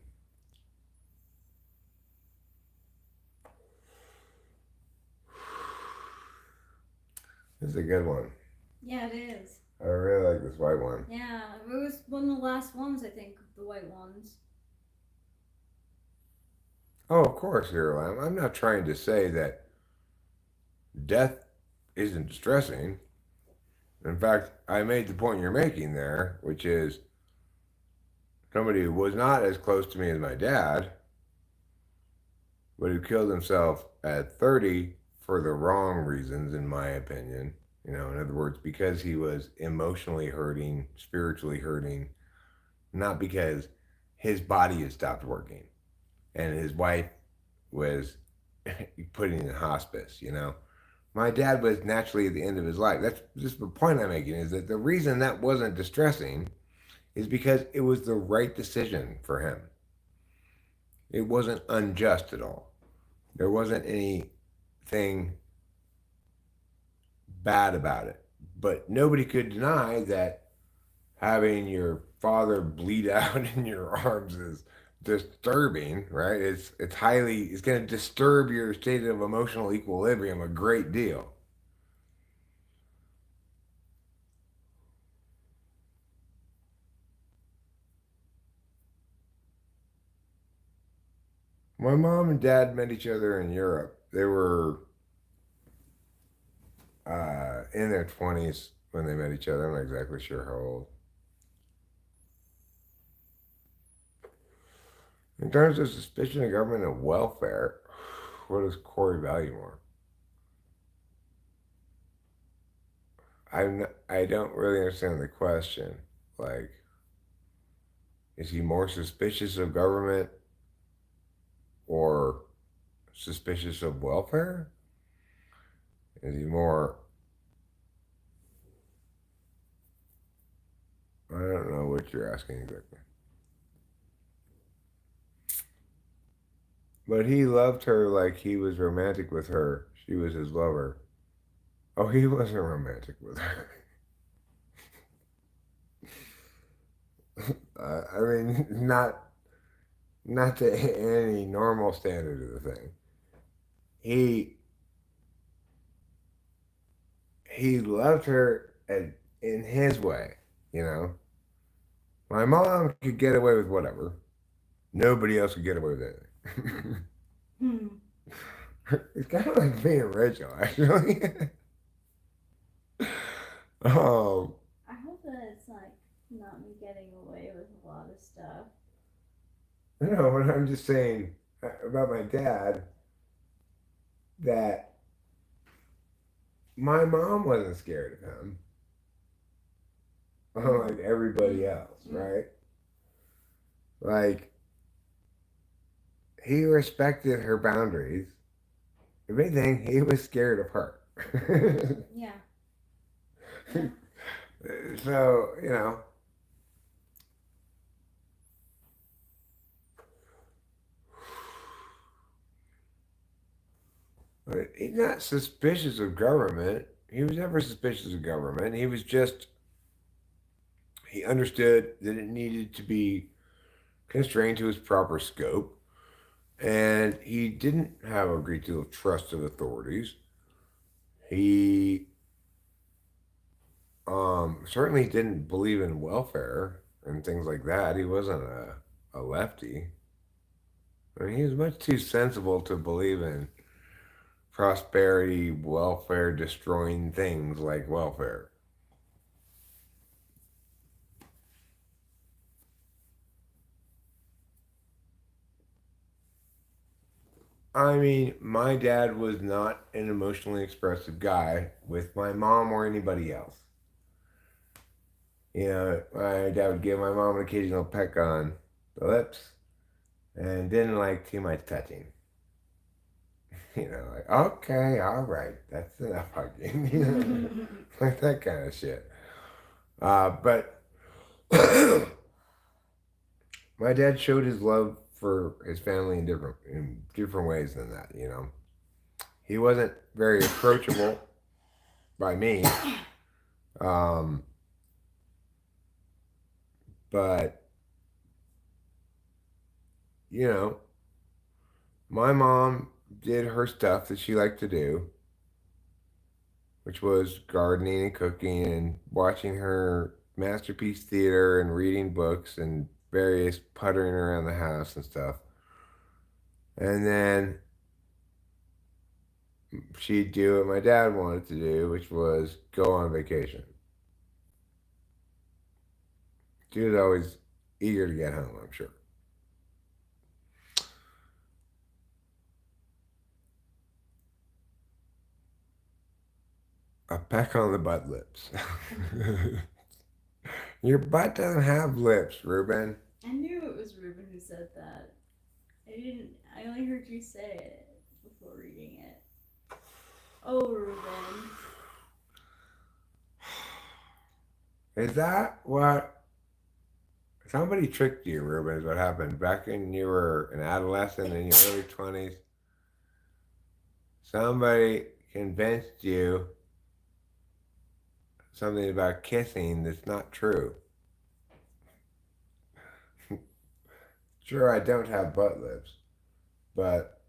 This is a good one. Yeah, it is. I really like this white one. Yeah, it was one of the last ones, I think, of the white ones. Oh, of course, Hero Lamb. I'm not trying to say that death isn't distressing. In fact, I made the point you're making there, which is somebody who was not as close to me as my dad, but who killed himself at 30 for the wrong reasons, in my opinion. In other words, because he was emotionally hurting, spiritually hurting, not because his body had stopped working and his wife was put in hospice. My dad was naturally at the end of his life. That's just the point I'm making, is that the reason that wasn't distressing is because it was the right decision for him. It wasn't unjust at all. There wasn't anything bad about it. But nobody could deny that having your father bleed out in your arms is disturbing, right? It's going to disturb your state of emotional equilibrium a great deal. My mom and dad met each other in Europe. They were in their 20s when they met each other. I'm not exactly sure how old. In terms of suspicion of government and welfare, what does Corey value more? I don't really understand the question. Like, is he more suspicious of government or suspicious of welfare? Is he more? I don't know what you're asking exactly. But he loved her like he was romantic with her. She was his lover. Oh, he wasn't romantic with her. I mean, not to any normal standard of the thing. He he loved her in his way. My mom could get away with whatever. Nobody else could get away with anything. Hmm. It's kind of like being Rachel, actually. um, I hope that it's like not me getting away with a lot of stuff. no, but I'm just saying about my dad that my mom wasn't scared of him, like everybody else, right? Like he respected her boundaries. If anything, he was scared of her. Yeah. Yeah. So he's not suspicious of government. He was never suspicious of government. He was just he understood that it needed to be constrained to its proper scope, and he didn't have a great deal of trust of authorities. He certainly didn't believe in welfare and things like that. He wasn't a lefty. I mean, he was much too sensible to believe in prosperity, welfare destroying things like welfare. I mean, my dad was not an emotionally expressive guy with my mom or anybody else. My dad would give my mom an occasional peck on the lips and didn't like too much touching. Like, okay, all right, that's enough hugging. Like that kind of shit. But my dad showed his love for his family in different ways than that. He wasn't very approachable by me, um, but you know, my mom did her stuff that she liked to do, which was gardening and cooking and watching her masterpiece theater and reading books and various puttering around the house and stuff. And then she'd do what my dad wanted to do, which was go on vacation. She was always eager to get home, I'm sure. A peck on the butt lips. Your butt doesn't have lips, Ruben. I knew it was Ruben who said that. I didn't. I only heard you say it before reading it. Oh, Ruben. Is that what somebody tricked you, Ruben? Is what happened back when you were an adolescent in your early 20s? Somebody convinced you something about kissing that's not true. Sure, I don't have butt lips, but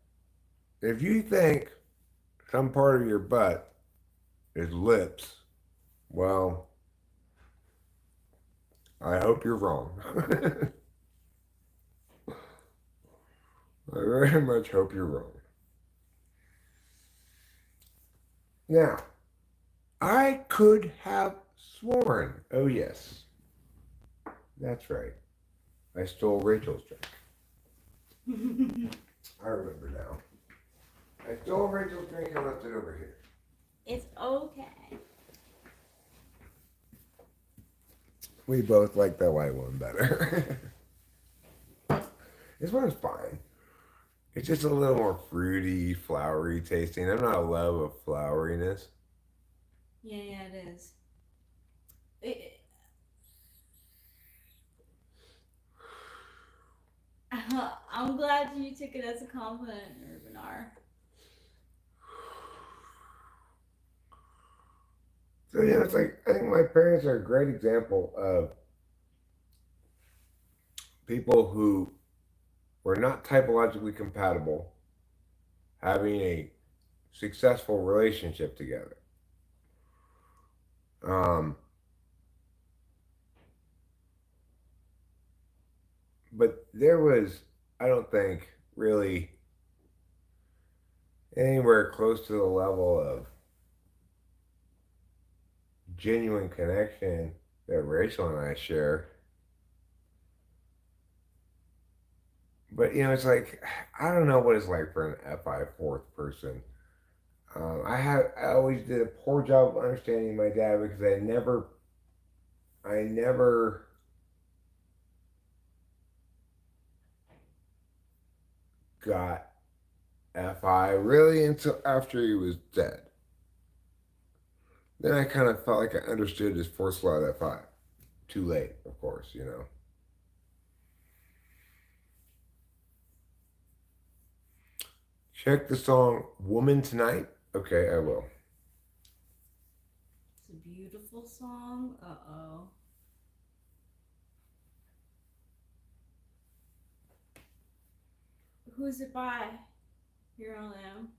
if you think some part of your butt is lips, well, I hope you're wrong. I very much hope you're wrong. Now, I could have sworn, oh yes, that's right, I stole Rachel's drink. I remember now. I stole Rachel's drink and left it over here. It's okay. We both like the white one better. This one's fine. It's just a little more fruity, flowery tasting. I'm not a love of floweriness. Yeah, it is. I'm glad you took it as a compliment, Urbanar. So yeah, it's like I think my parents are a great example of people who were not typologically compatible having a successful relationship together. Um, but there was I don't think really anywhere close to the level of genuine connection that Rachel and I share. But it's like I don't know what it's like for an FI fourth person. I always did a poor job of understanding my dad because I never got FI really until after he was dead. Then I kind of felt like I understood his force law at FI. Too late, of course. Check the song "Woman Tonight." Okay, I will. It's a beautiful song. Uh-oh. Who's it by? Here on them.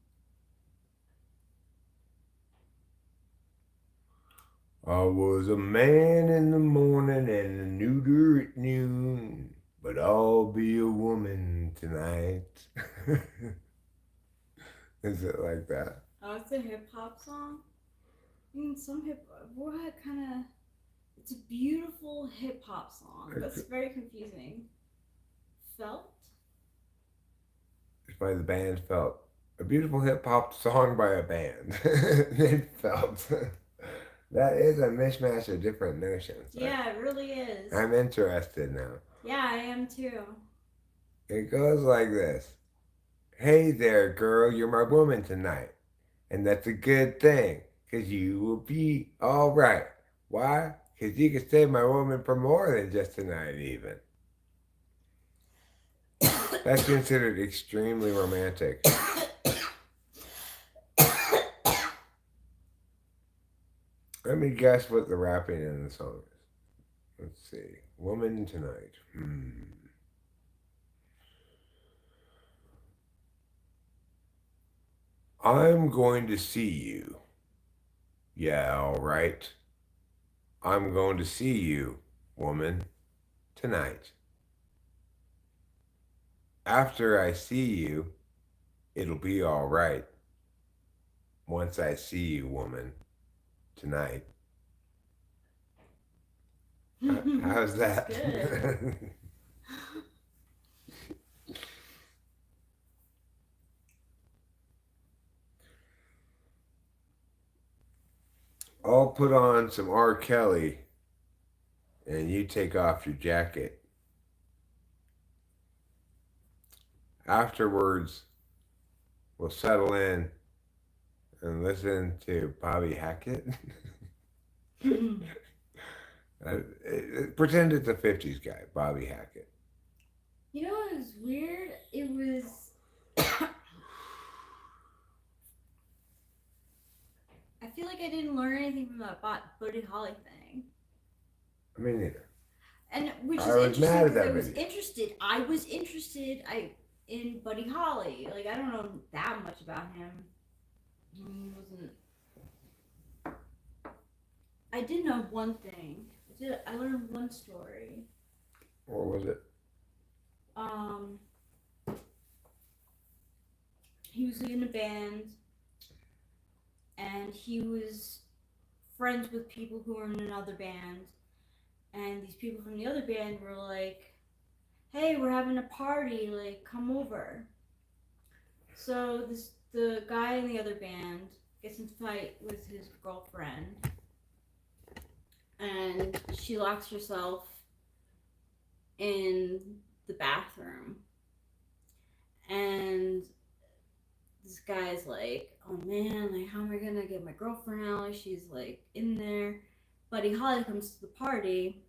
I was a man in the morning and a neuter at noon, but I'll be a woman tonight. Is it like that? Oh, it's a hip hop song. I mean, some hip. What kind of? It's a beautiful hip hop song. That's very confusing. Felt. It's by the band Felt. A beautiful hip hop song by a band named Felt. That is a mishmash of different notions. Yeah, it really is. I'm interested now. Yeah, I am too. It goes like this. Hey there, girl, you're my woman tonight. And that's a good thing, 'cause you will be alright. Why? 'Cause you can stay my woman for more than just tonight, even. That's considered extremely romantic. Let me guess what the rapping in the song is. Let's see. Woman tonight. I'm going to see you. Yeah, alright. I'm going to see you, woman, tonight. After I see you, it'll be alright. Once I see you, woman, tonight. How's that? Good. I'll put on some R. Kelly and you take off your jacket. Afterwards, we'll settle in and listen to Bobby Hackett. Pretend it's a 50s guy, Bobby Hackett. You know what was weird? It was. I feel like I didn't learn anything from that Buddy Holly thing. Me neither. And which is I was interesting mad at because that I was video. interested. I was interested. In Buddy Holly. Like I don't know that much about him. He wasn't. I did know one thing. I learned one story. What was it? He was in a band, and he was friends with people who were in another band, and these people from the other band were like, "Hey, we're having a party. Like, come over." So the guy in the other band gets in a fight with his girlfriend, and she locks herself in the bathroom, and this guy's like, "Oh man, like how am I gonna get my girlfriend out? Like, she's like in there." Buddy Holly comes to the party,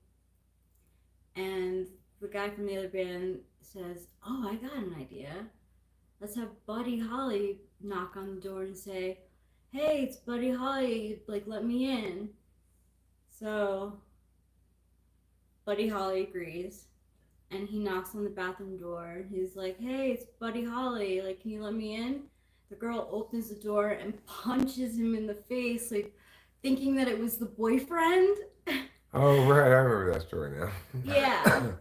and the guy from the other band says, "Oh, I got an idea. Let's have Buddy Holly knock on the door and say, 'Hey, it's Buddy Holly. Like, let me in.'" So Buddy Holly agrees, and he knocks on the bathroom door. He's like, "Hey, it's Buddy Holly. Like, can you let me in?" The girl opens the door and punches him in the face, like thinking that it was the boyfriend. Oh, right. I remember that story now. Yeah.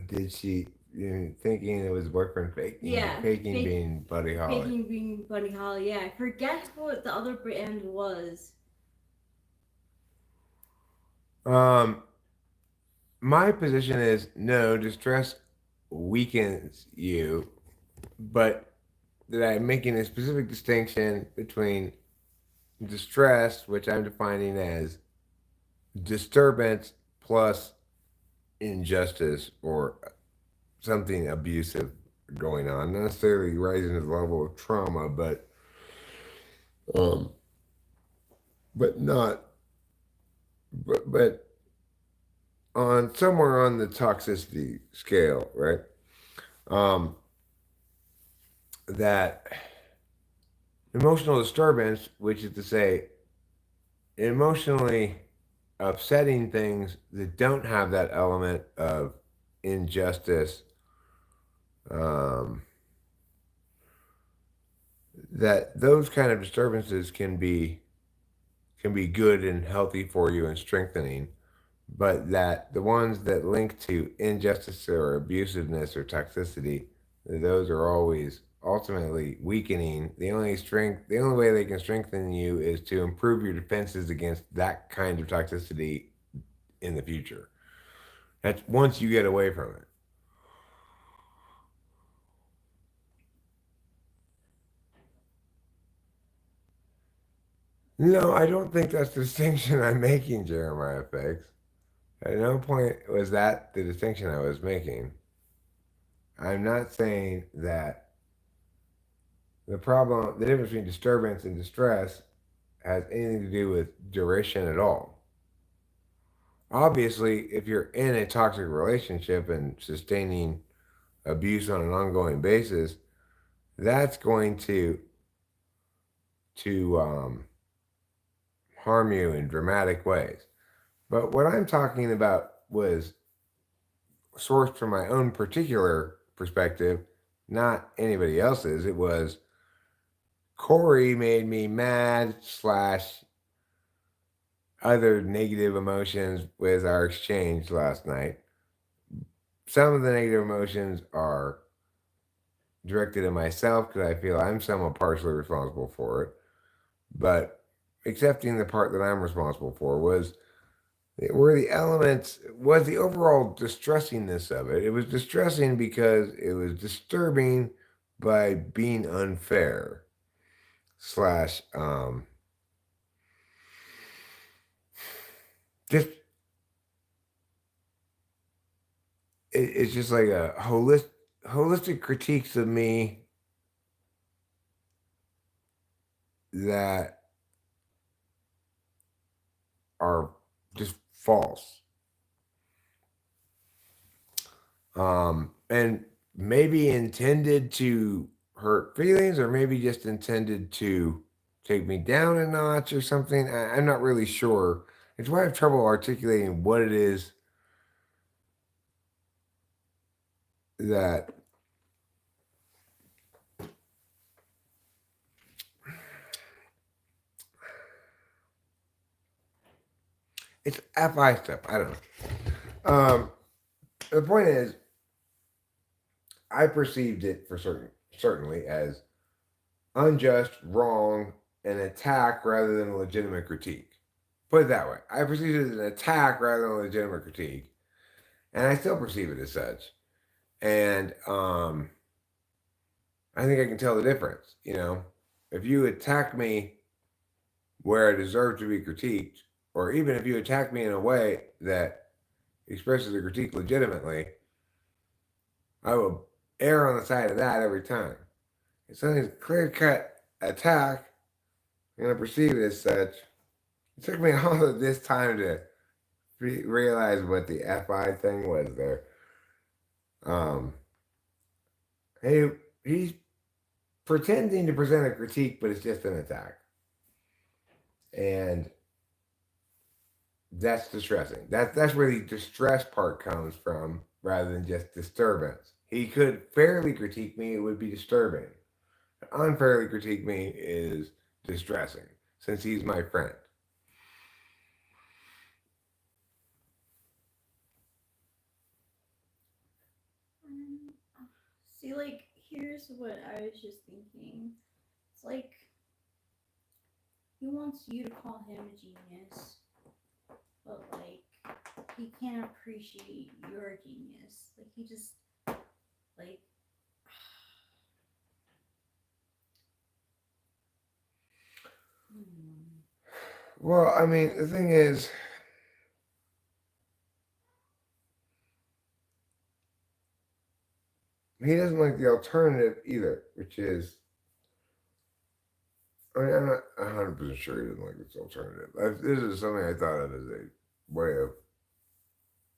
Did she, thinking it was boyfriend faking, Yeah, faking being Buddy Holly? faking being Buddy Holly. Yeah, I forget what the other brand was. Um, my position is no, distress weakens you, but that I'm making a specific distinction between distress, which I'm defining as disturbance plus injustice or something abusive going on, not necessarily rising to the level of trauma, um, but not, but on somewhere on the toxicity scale, right? Um, that emotional disturbance, which is to say, emotionally upsetting things that don't have that element of injustice, um, that those kind of disturbances can be good and healthy for you and strengthening, but that the ones that link to injustice or abusiveness or toxicity, those are always ultimately weakening. The only way they can strengthen you is to improve your defenses against that kind of toxicity in the future. That's once you get away from it. No, I don't think that's the distinction I'm making, Jeremiah Fix. At no point was that the distinction I was making. I'm not saying that the difference between disturbance and distress has anything to do with duration at all. Obviously, if you're in a toxic relationship and sustaining abuse on an ongoing basis, that's going to harm you in dramatic ways. But what I'm talking about was sourced from my own particular perspective, not anybody else's. It was Corey made me mad slash other negative emotions with our exchange last night. Some of the negative emotions are directed at myself because I feel I'm somewhat partially responsible for it. But accepting the part that I'm responsible for were the elements, was the overall distressingness of it. It was distressing because it was disturbing by being unfair slash just it's just like a holistic critiques of me that are just false. And maybe intended to hurt feelings or maybe just intended to take me down a notch or something. I'm not really sure. It's why I have trouble articulating what it is that it's FI stuff. I don't know. The point is, I perceived it certainly as unjust, wrong, an attack rather than a legitimate critique. Put it that way. I perceived it as an attack rather than a legitimate critique, and I still perceive it as such. And I think I can tell the difference. If you attack me where I deserve to be critiqued, or even if you attack me in a way that expresses a critique legitimately, I will err on the side of that every time. If something's clear cut attack, I'm going to perceive it as such. It took me all of this time to realize what the FI thing was there. He, he's pretending to present a critique, but it's just an attack. And that's distressing. That's where the distress part comes from rather than just disturbance. He could fairly critique me, it would be disturbing. Unfairly critique me is distressing since he's my friend. See, like, here's what I was just thinking. It's like he wants you to call him a genius, but like he can't appreciate your genius. Like he just like Well, I mean, the thing is, he doesn't like the alternative either, which is, I mean, I'm not 100% sure he doesn't like this alternative. This is something I thought of as a way of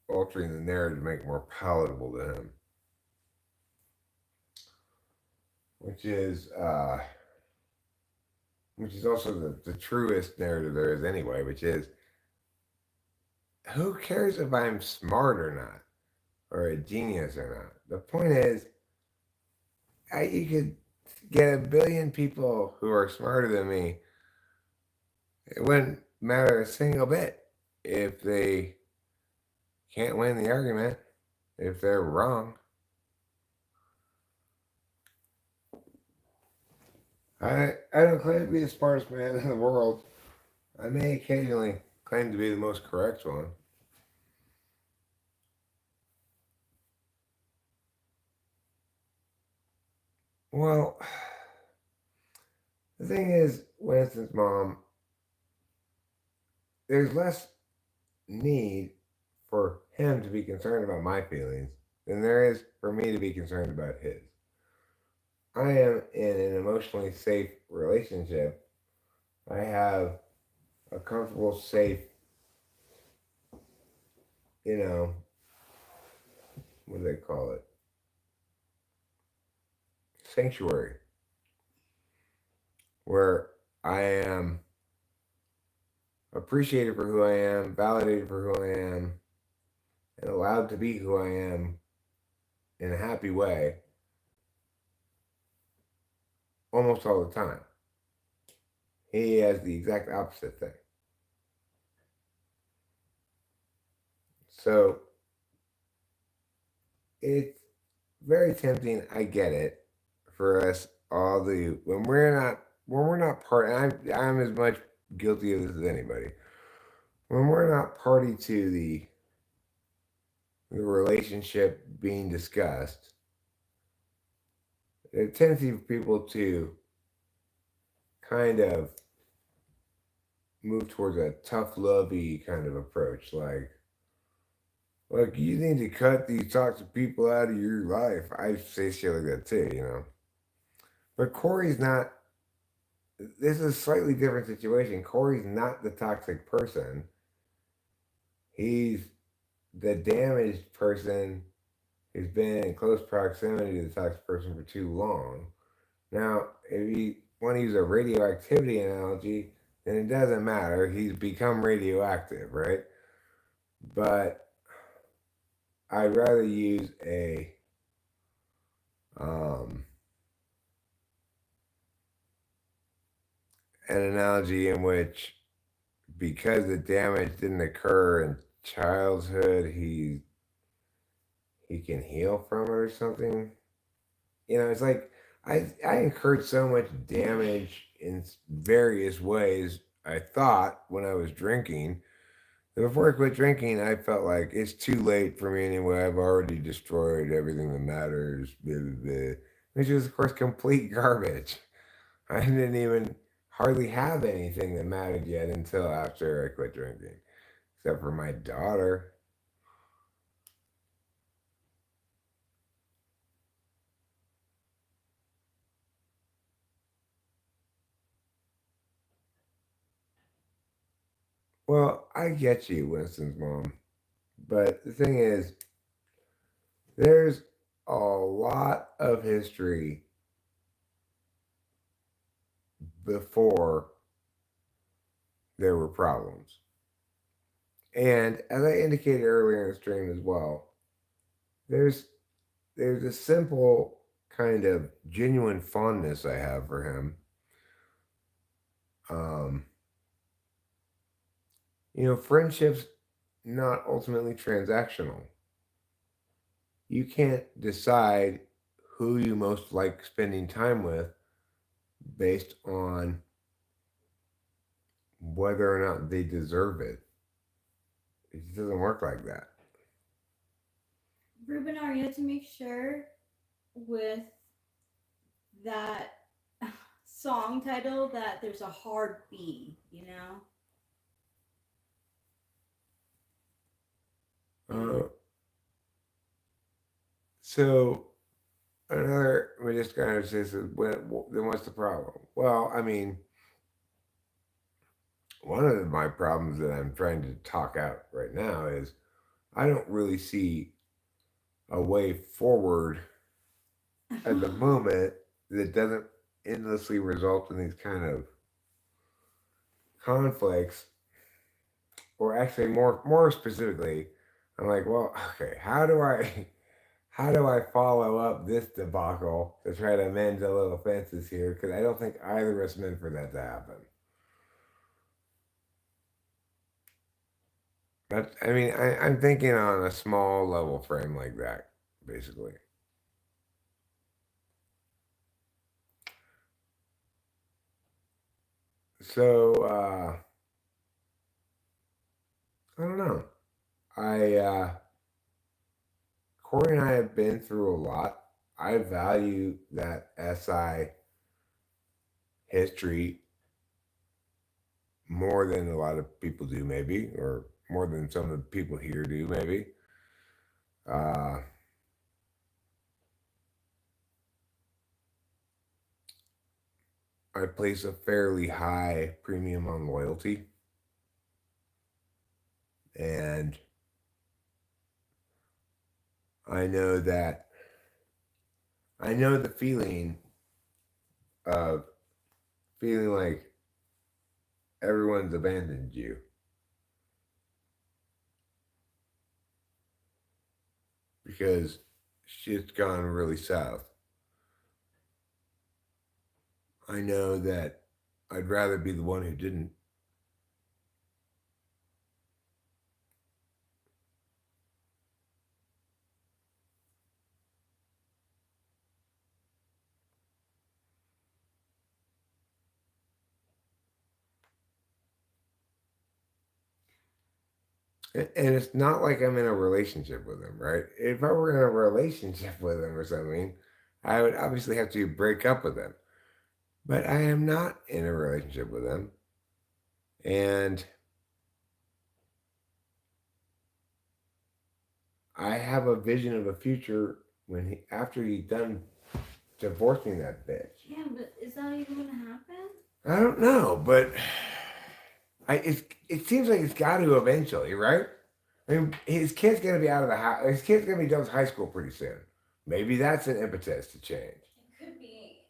altering the narrative to make it more palatable to him, which is, also the truest narrative there is anyway, which is, who cares if I'm smart or not, or a genius or not? The point is, you could get a billion people who are smarter than me. It wouldn't matter a single bit if they can't win the argument, if they're wrong. I don't claim to be the smartest man in the world. I may occasionally claim to be the most correct one. Well, the thing is, Winston's mom, there's less need for him to be concerned about my feelings than there is for me to be concerned about his. I am in an emotionally safe relationship. I have a comfortable, safe, what do they call it? Sanctuary. Where I am appreciated for who I am, validated for who I am, and allowed to be who I am in a happy way almost all the time. He has the exact opposite thing. So it's very tempting, I get it, for us all to when we're not part, I'm as much guilty of this as anybody. When we're not party to the relationship being discussed, the tendency for people to kind of move towards a tough lovey kind of approach, like you need to cut these toxic people out of your life. I say shit like that too. But Corey's not. This is a slightly different situation. Corey's not the toxic person. He's the damaged person who's been in close proximity to the toxic person for too long. Now, if you want to use a radioactivity analogy, then it doesn't matter. He's become radioactive, right? But I'd rather use um, an analogy in which, because the damage didn't occur in childhood, he can heal from it or something. It's like I incurred so much damage in various ways. I thought when I was drinking. Before I quit drinking, I felt like it's too late for me anyway. I've already destroyed everything that matters, blah, blah, blah. Which is, of course, complete garbage. I didn't even hardly have anything that mattered yet until after I quit drinking, except for my daughter. Well, I get you, Winston's mom. But the thing is, there's a lot of history before there were problems. And as I indicated earlier in the stream as well, there's a simple kind of genuine fondness I have for him. Um, friendships not ultimately transactional. You can't decide who you most like spending time with based on whether or not they deserve it. It just doesn't work like that. Ruben, are you to make sure with that song title that there's a hard B, you know? So another, we just kind of says, then what's the problem? Well, I mean, one of my problems that I'm trying to talk out right now is I don't really see a way forward at the moment that doesn't endlessly result in these kind of conflicts, or actually more specifically, I'm like, well, okay, how do I follow up this debacle to try to mend the little fences here? Because I don't think either of us meant for that to happen. But I mean, I'm thinking on a small level frame like that, basically. So I don't know. Corey and I have been through a lot. I value that SI history more than a lot of people do, maybe, or more than some of the people here do, maybe. Uh, I place a fairly high premium on loyalty. And I know that, I know the feeling of feeling like everyone's abandoned you. Because shit's gone really south. I know that I'd rather be the one who didn't. And it's not like I'm in a relationship with him, right? If I were in a relationship with him or something, I would obviously have to break up with him. But I am not in a relationship with him. And I have a vision of a future when after he's done divorcing that bitch. Yeah, but is that even gonna happen? I don't know, but it seems like it's got to eventually, right? I mean, his kid's gonna be out of the house. His kid's gonna be done with high school pretty soon. Maybe that's an impetus to change. It could be.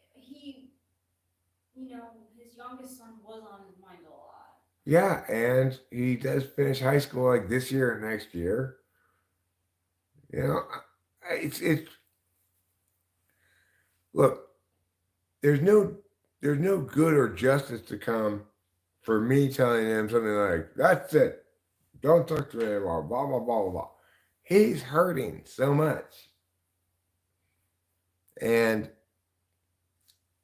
His youngest son was on his mind a lot. Yeah, and he does finish high school like this year and next year. You know, it's look. There's no good or justice to come for me telling him something like, "That's it, don't talk to me anymore." Blah blah blah blah blah. He's hurting so much, and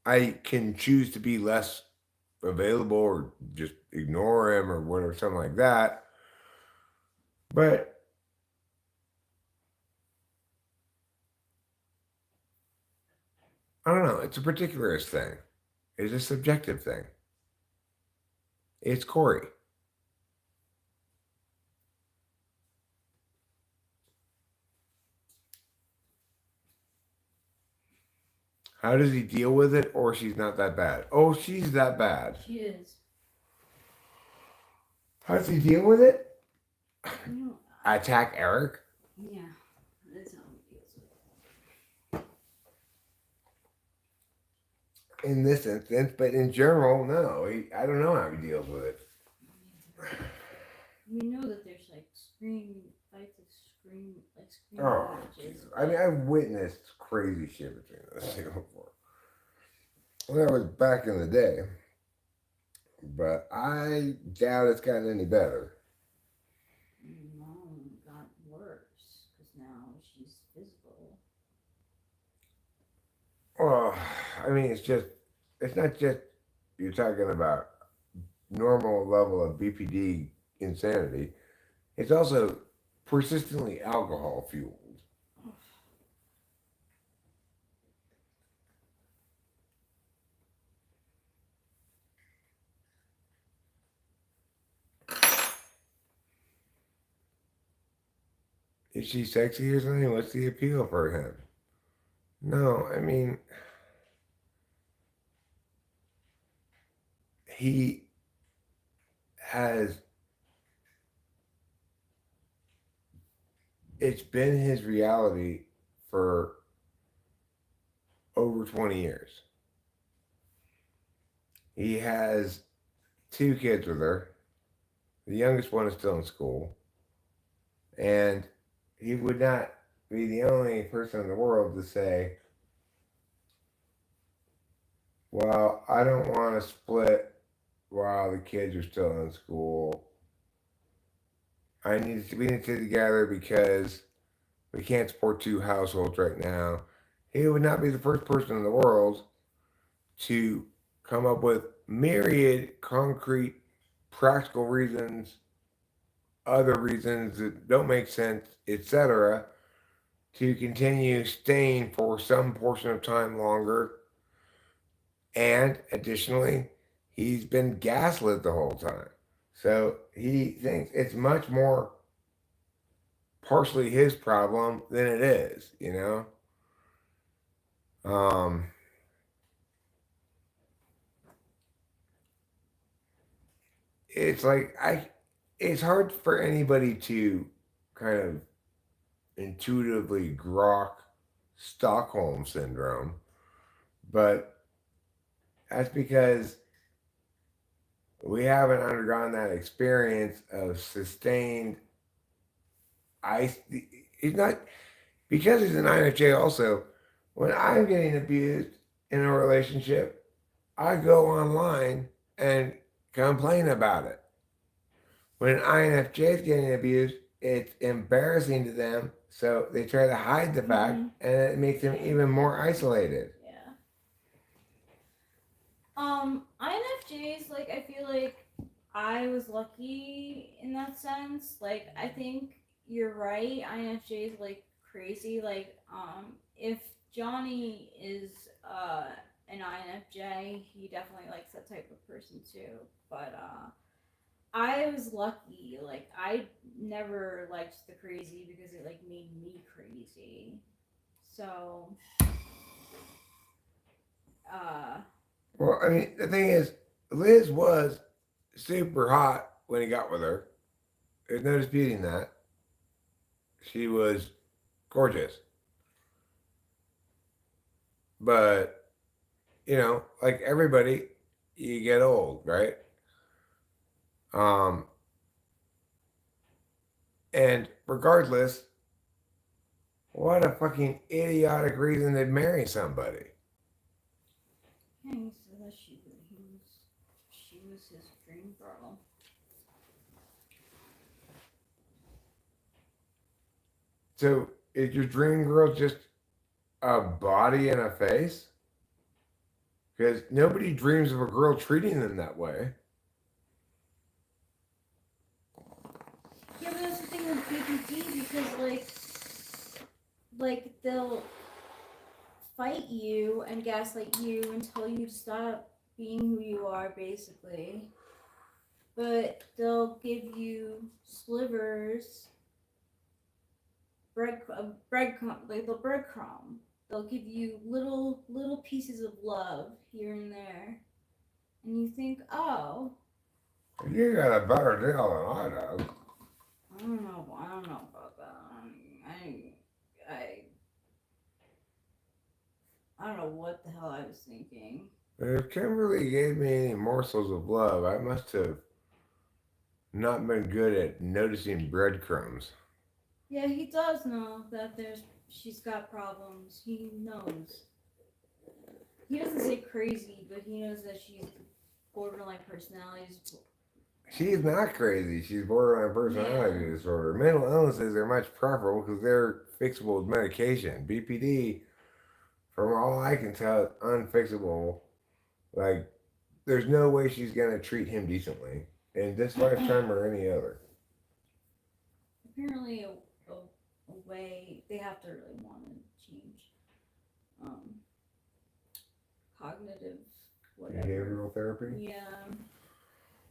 I can choose to be less available or just ignore him or whatever, something like that. But I don't know. It's a particularist thing. It's a subjective thing. It's Corey. How does he deal with it? Or she's not that bad? Oh, she's that bad. She is. How does he deal with it? You know, Attack Eric? yeah, that's how he deals with it. In this instance, but in general, no. I don't know how he deals with it. We know that there's like scream fights, scream Oh, matches. Jesus. I mean, I've witnessed crazy shit between those two before. Well, that was back in the day. But I doubt it's gotten any better. No, it got worse because now she's visible. I mean, it's not just you're talking about normal level of BPD insanity. It's also persistently alcohol fueled. Is she sexy or something? What's the appeal for him? No, I mean, he has, it's been his reality for over 20 years. He has 2 kids with her. The youngest one is still in school. And he would not be the only person in the world to say, well, I don't want to split while the kids are still in school. We need to stay together because we can't support 2 households right now. He would not be the first person in the world to come up with myriad concrete, practical reasons, other reasons that don't make sense, etc., to continue staying for some portion of time longer. And additionally, he's been gaslit the whole time. So he thinks it's much more partially his problem than it is, you know? It's like it's hard for anybody to kind of intuitively grok Stockholm syndrome, but that's because we haven't undergone that experience of sustained ice. He's not, because he's an INFJ also. When I'm getting abused in a relationship, I go online and complain about it. When an INFJ is getting abused, it's embarrassing to them, so they try to hide the fact, and it makes them even more isolated. Yeah. INFJs, like, I feel like I was lucky in that sense. Like, I think you're right. INFJs, like, crazy. Like, if Johnny is an INFJ, he definitely likes that type of person too. But I was lucky. Like, I never liked the crazy because it like made me crazy. So Well, I mean, the thing is, Liz was super hot when he got with her. There's no disputing that. She was gorgeous. But, you know, like everybody, you get old, right? Um, and regardless, what a fucking idiotic reason to marry somebody. yeah, he said that she was his dream girl. So, is your dream girl just a body and a face? Because nobody dreams of a girl treating them that way. Yeah, but that's the thing with BPD because like they'll fight you and gaslight you and tell you to stop being who you are, basically. But they'll give you slivers, breadcrumb, like the breadcrumb. They'll give you little pieces of love here and there, and you think, oh, You got a better deal than I do. I don't know about that. I I don't know what the hell I was thinking. If Kimberly gave me any morsels of love, I must have not been good at noticing breadcrumbs. Yeah, he does know that she's got problems. He knows. He doesn't say crazy, but he knows that she's borderline personality. She's not crazy. She's borderline personality disorder. Mental illnesses are much preferable because they're fixable with medication. BPD, from all I can tell, it's unfixable. Like, there's no way she's gonna treat him decently in this lifetime or any other. Apparently, a way they have to really want to change um, cognitive whatever. Behavioral therapy. Yeah.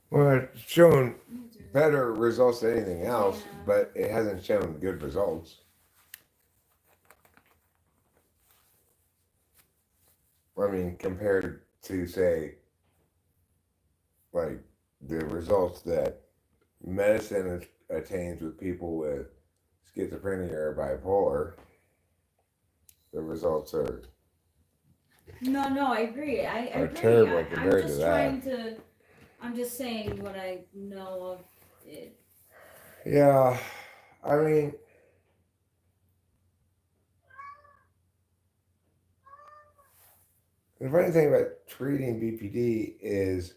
Well, it's shown There's- better results than anything else, Yeah. but it hasn't shown good results. I mean, compared to, say, like the results that medicine attains with people with schizophrenia or bipolar, the results are No, I agree. I Are agree. terrible I'm compared just to that. trying to. I'm just saying what I know of it. yeah. I mean, the funny thing about treating BPD is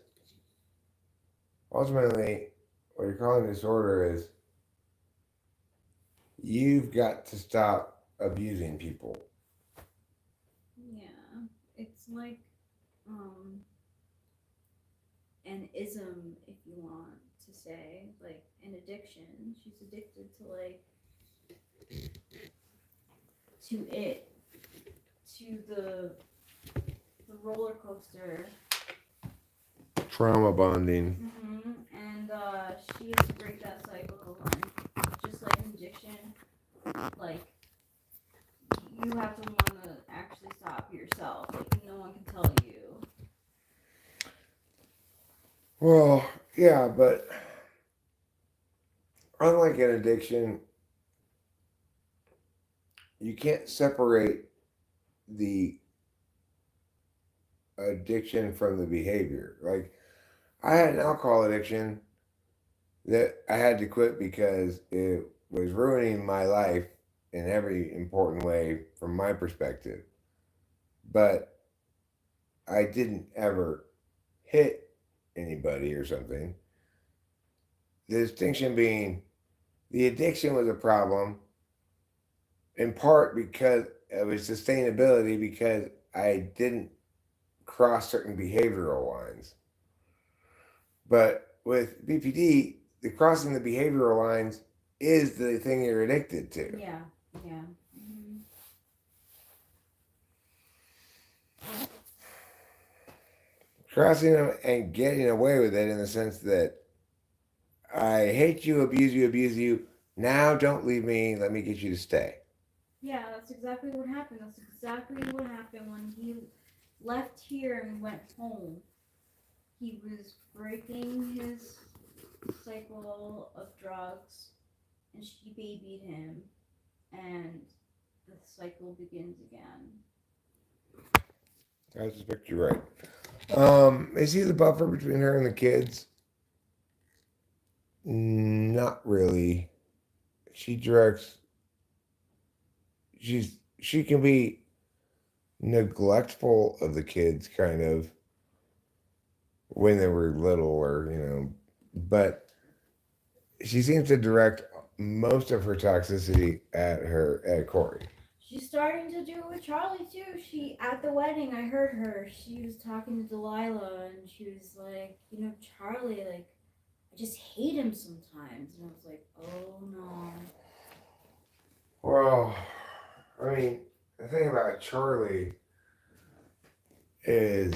ultimately what you're calling disorder is you've got to stop abusing people. Yeah, it's like an ism, if you want to say, like an addiction. She's addicted to it, to the roller coaster. Trauma bonding. And she has to break that cycle. And just like an addiction, like you have to want to actually stop yourself. Like no one can tell you. Well, yeah, but unlike an addiction, you can't separate the addiction from the behavior. Like, I had an alcohol addiction that I had to quit because it was ruining my life in every important way from my perspective. But I didn't ever hit anybody or something. The distinction being the addiction was a problem in part because of its sustainability, because I didn't cross certain behavioral lines. But with BPD, the crossing the behavioral lines is the thing you're addicted to. Yeah. Crossing them and getting away with it in the sense that I hate you, abuse you. Now don't leave me. Let me get you to stay. Yeah, that's exactly what happened. That's exactly what happened when he left here and went home. He was breaking his cycle of drugs, and she babied him, and the cycle begins again. I suspect you're right. Is he the buffer between her and the kids? Not really. She directs. She can be neglectful of the kids, kind of, when they were little, or but she seems to direct most of her toxicity at Corey. She's starting to do it with Charlie too. She at the wedding, I heard her. She was talking to Delilah, and she was like, Charlie, like, I just hate him sometimes. And I was like, oh no. Well, I mean, the thing about Charlie is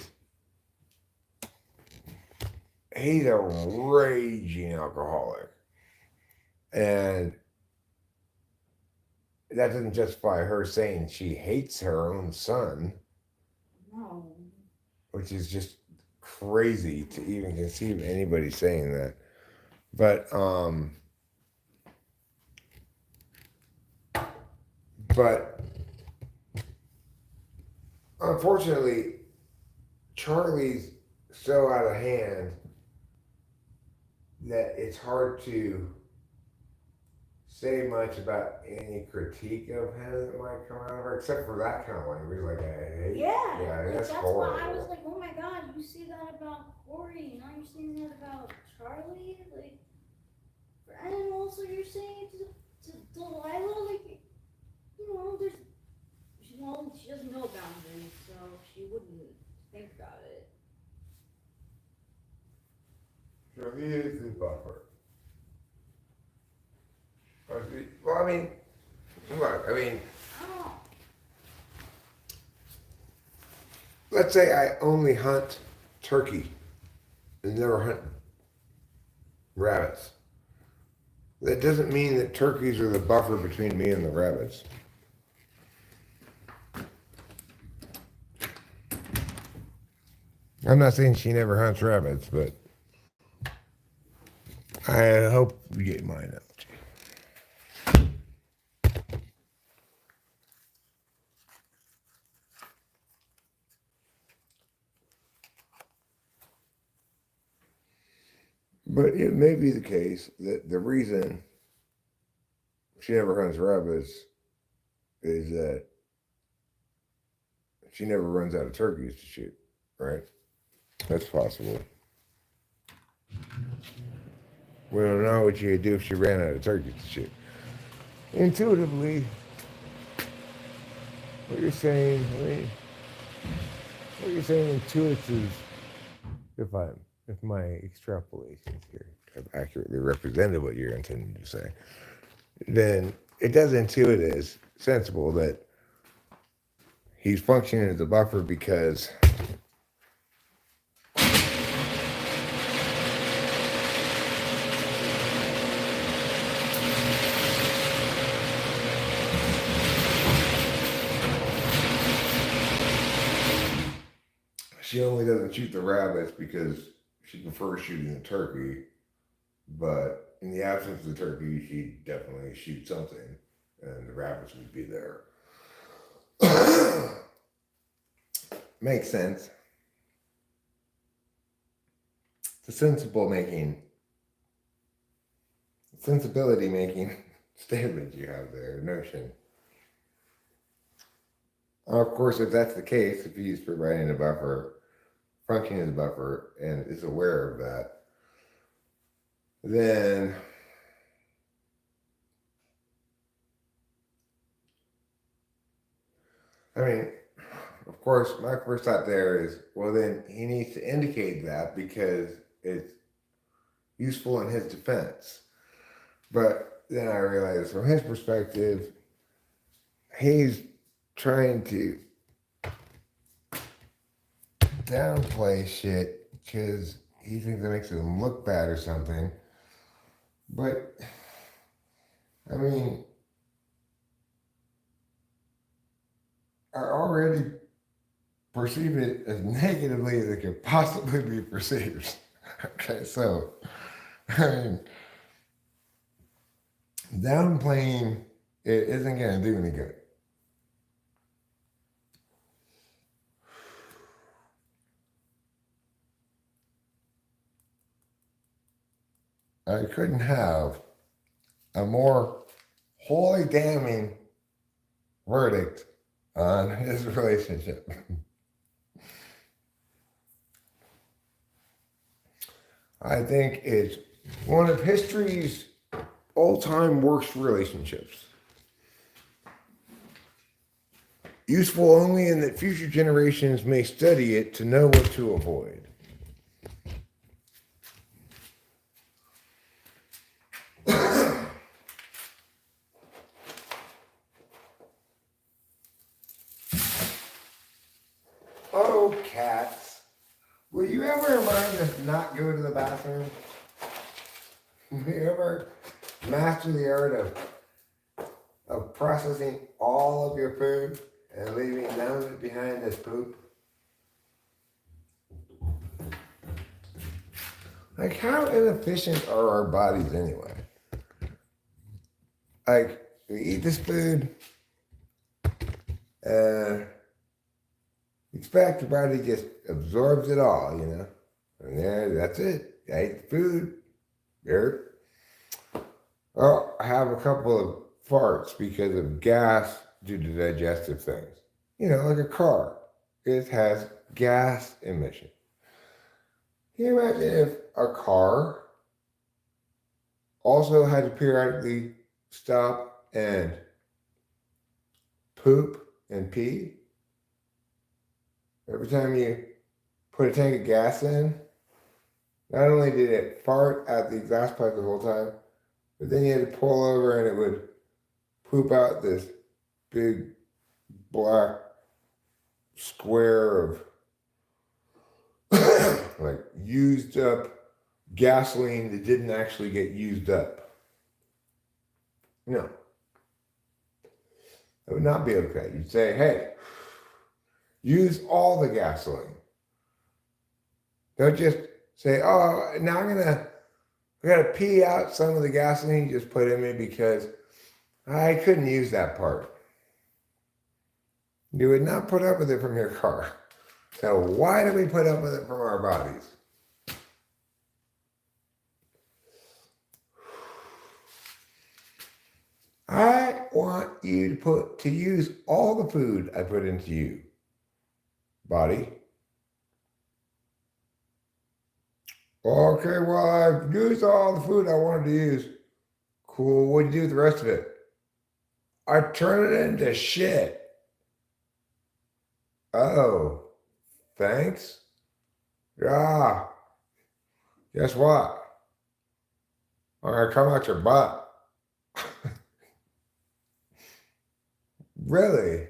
he's a raging alcoholic. And that doesn't justify her saying she hates her own son. No. Which is just crazy to even conceive anybody saying that. But unfortunately, Charlie's so out of hand that it's hard to say much about any critique of him that might come out of her, except for that kind of language, like I hate. Yeah, like, that's that's horrible. why I was like, oh my god, you see that about Corey, now you're saying that about Charlie, like, and also you're saying to Delilah, like, there's, she doesn't know boundaries. so she wouldn't think about it. So he is the buffer. Well, I mean, look, I mean, Oh. let's say I only hunt turkey and never hunt rabbits. That doesn't mean that turkeys are the buffer between me and the rabbits. I'm not saying she never hunts rabbits, but I hope you get my analogy. But it may be the case that the reason she never hunts rabbits is that she never runs out of turkeys to shoot, right? That's possible. We don't know what she'd do if she ran out of turkeys to shoot. Intuitively, what you're saying, intuitive, if my extrapolations here have accurately represented what you're intending to say, then it does intuit as sensible that he's functioning as a buffer because she only doesn't shoot the rabbits because she prefers shooting the turkey, but in the absence of the turkey, she'd definitely shoot something, and the rabbits would be there. Makes sense. It's a sensibility making statement you have there, notion. Of course, if that's the case, if he's providing a buffer, functioning as a buffer, and is aware of that, then I mean, of course, my first thought there is, well, then he needs to indicate that because it's useful in his defense. But then I realized from his perspective, he's trying to downplay shit because he thinks it makes him look bad or something. But, I mean, I already perceive it as negatively as it could possibly be perceived. Okay, so, I mean, downplaying it isn't going to do any good. I couldn't have a more wholly damning verdict on his relationship. I think it's one of history's all-time worst relationships. Useful only in that future generations may study it to know what to avoid. Oh, cats. Will you ever learn to not go to the bathroom? Will you ever master the art of processing all of your food and leaving none of it behind as poop? Like, how inefficient are our bodies anyway? Like, we eat this food, and expect your body just absorbs it all, you know? And yeah, that's it. I ate the food. There. Well, I have a couple of farts because of gas due to digestive things. You know, like a car. It has gas emission. Can you imagine if a car also had to periodically stop and poop and pee? every time you put a tank of gas in, not only did it fart out the exhaust pipe the whole time, but then you had to pull over and it would poop out this big black square of like used up gasoline that didn't actually get used up. No, that would not be okay. You'd say, hey, use all the gasoline. Don't just say, oh, now I gotta pee out some of the gasoline you just put in me because I couldn't use that part. You would not put up with it from your car. So why do we put up with it from our bodies? I want you to use all the food I put into you, body. Okay, well, I've used all the food I wanted to use. Cool, what'd you do with the rest of it? I turn it into shit. Oh, thanks? Yeah. Guess what? I'm gonna come out your butt. Really?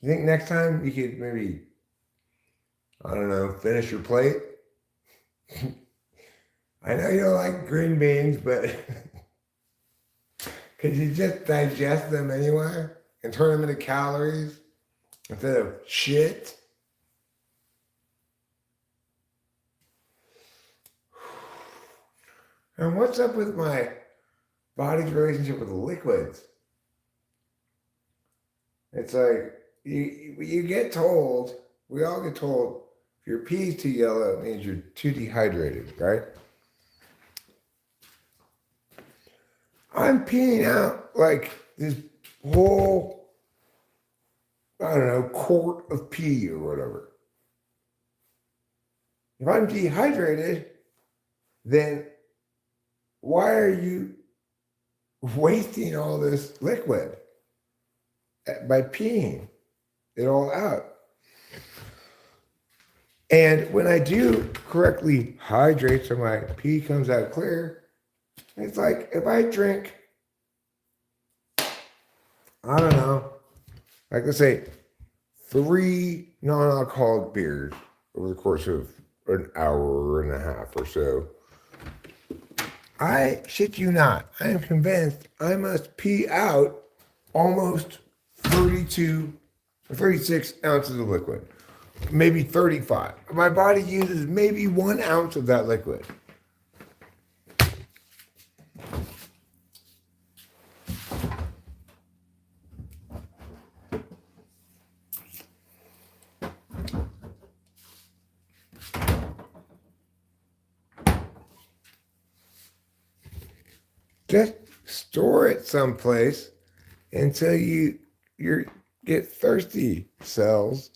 You think next time you could maybe, I don't know, finish your plate? I know you don't like green beans, but could you just digest them anyway and turn them into calories instead of shit? And what's up with my body's relationship with liquids? It's like you get told, we all get told, if your pee is too yellow, it means you're too dehydrated, right? I'm peeing out like this whole, I don't know, quart of pee or whatever. If I'm dehydrated, then why are you wasting all this liquid by peeing it all out? And when I do correctly hydrate so my pee comes out clear, it's like if I drink, I don't know, like let's say 3 non-alcoholic beers over the course of an hour and a half or so, I shit you not, I am convinced I must pee out almost 32 or 36 ounces of liquid, maybe 35. My body uses maybe 1 ounce of that liquid. Just store it someplace until you get thirsty cells.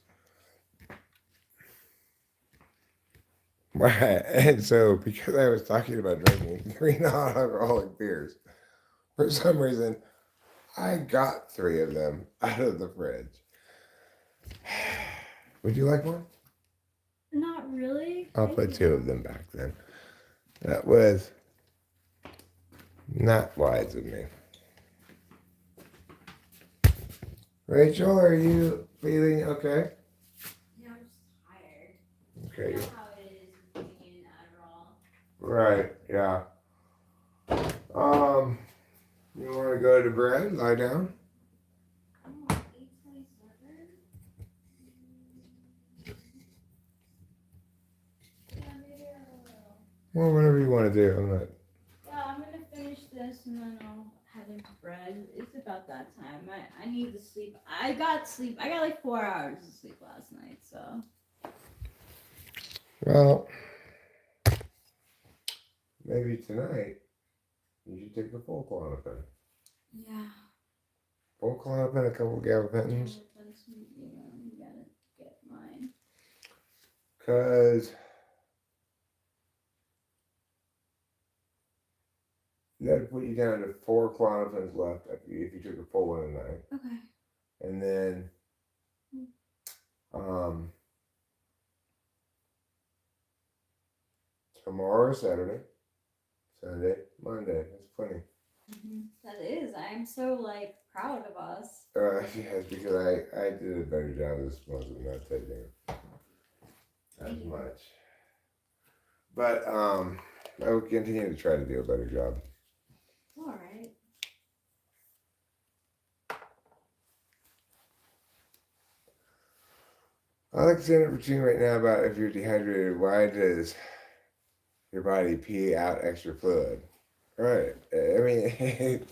Right. And so because I was talking about drinking 3 non-alcoholic beers, for some reason I got 3 of them out of the fridge. Would you like one? Not really. I'll put 2 of them back then. That was not wise of me. Rachel, are you feeling okay? Yeah, I'm just tired. Okay. You know how it is with being Adderall. Right, yeah. You want to go to bed, lie down? Oh, 8:27? Yeah, maybe I will. Well, whatever you want to do. I'm not. Yeah, I'm gonna finish this and then I'll head into bed. It's about that time. I need to sleep. I got sleep. I got like 4 hours of sleep last night, so. Well, maybe tonight you should take the full Klonopin. Yeah. Full Klonopin, a couple of gabapentins. Yeah, you gotta get mine. Because that'd put you down to 4 Klonopins left if you took a full one a night. Okay. And then tomorrow's Saturday, Sunday, Monday. That's funny. That is. I'm so like proud of us. Yes, because I did a better job this month of not taking as much. But I will continue to try to do a better job. All right. I like to say a routine right now about if you're dehydrated, why does your body pee out extra fluid? Right. I mean,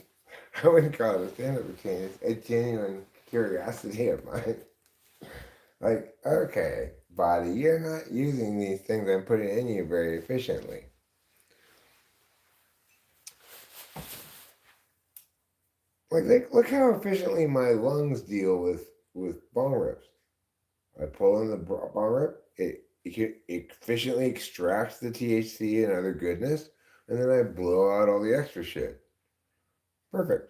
I wouldn't call it a stand-up routine. It's a genuine curiosity of mine. Like, okay, body, you're not using these things I'm putting in you very efficiently. Like look how efficiently my lungs deal with bong rips. I pull in the bong rip, it efficiently extracts the THC and other goodness, and then I blow out all the extra shit. Perfect.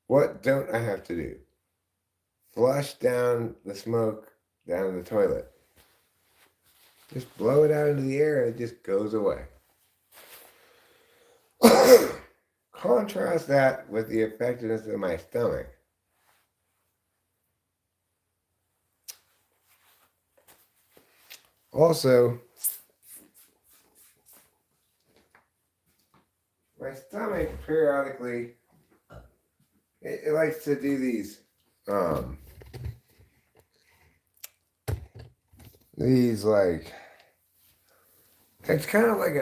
What don't I have to do? Flush down the smoke down the toilet. Just blow it out into the air and it just goes away. Contrast that with the effectiveness of my stomach. Also, my stomach periodically it likes to do these like it's kind of like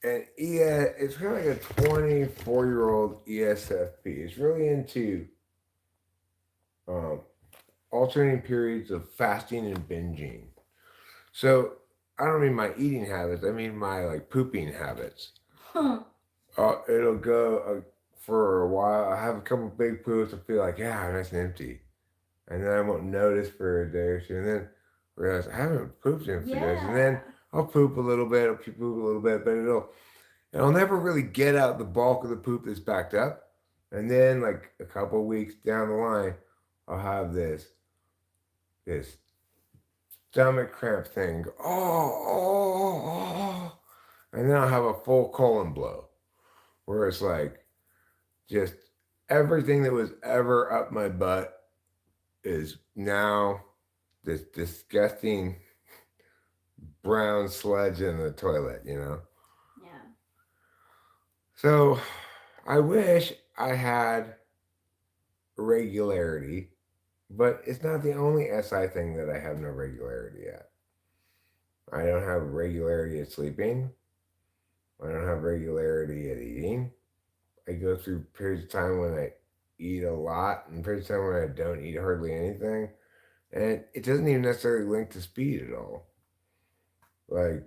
it's kind of like a 24-year-old ESFP. It's really into alternating periods of fasting and binging. So I don't mean my eating habits. I mean my like pooping habits. Huh. It'll go for a while. I have a couple big poops. I feel like nice and empty, and then I won't notice for a day or two, and then realize I haven't pooped in a few days, and then I'll poop a little bit. I'll poop a little bit, but it'll never really get out the bulk of the poop that's backed up, and then like a couple of weeks down the line, I'll have this stomach cramp thing. And then I'll have a full colon blow, where it's like just everything that was ever up my butt is now this disgusting brown sludge in the toilet, Yeah. So I wish I had regularity, but it's not the only SI thing that I have no regularity at. I don't have regularity at sleeping. I don't have regularity at eating. I go through periods of time when I eat a lot and periods of time when I don't eat hardly anything. And it doesn't even necessarily link to speed at all. Like,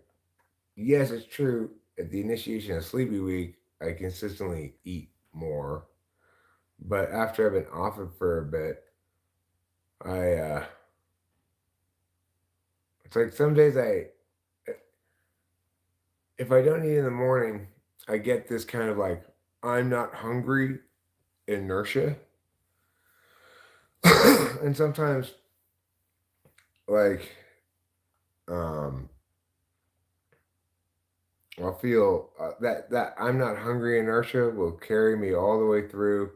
yes, it's true. At the initiation of Sleepy Week, I consistently eat more. But after I've been off it for a bit, it's like some days if I don't eat in the morning, I get this kind of like, I'm not hungry inertia. And sometimes, like, I'll feel that I'm not hungry inertia will carry me all the way through.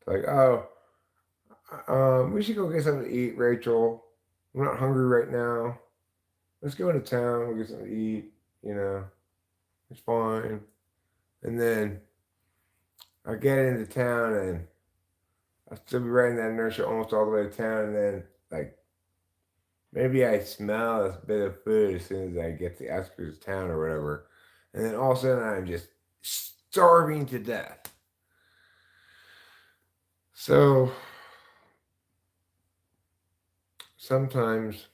Like, we should go get something to eat, Rachel. I'm not hungry right now. Let's go into town. We'll get something to eat. It's fine. And then I get into town and I'll still be riding that inertia almost all the way to town. And then, like, maybe I smell a bit of food as soon as I get to the outskirts of town or whatever. And then all of a sudden I'm just starving to death. So sometimes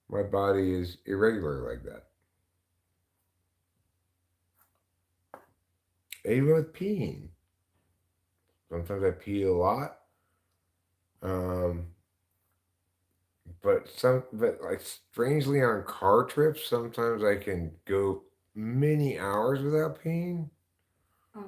my body is irregular like that. Even with peeing. Sometimes I pee a lot. But like strangely on car trips, sometimes I can go many hours without peeing. Yeah.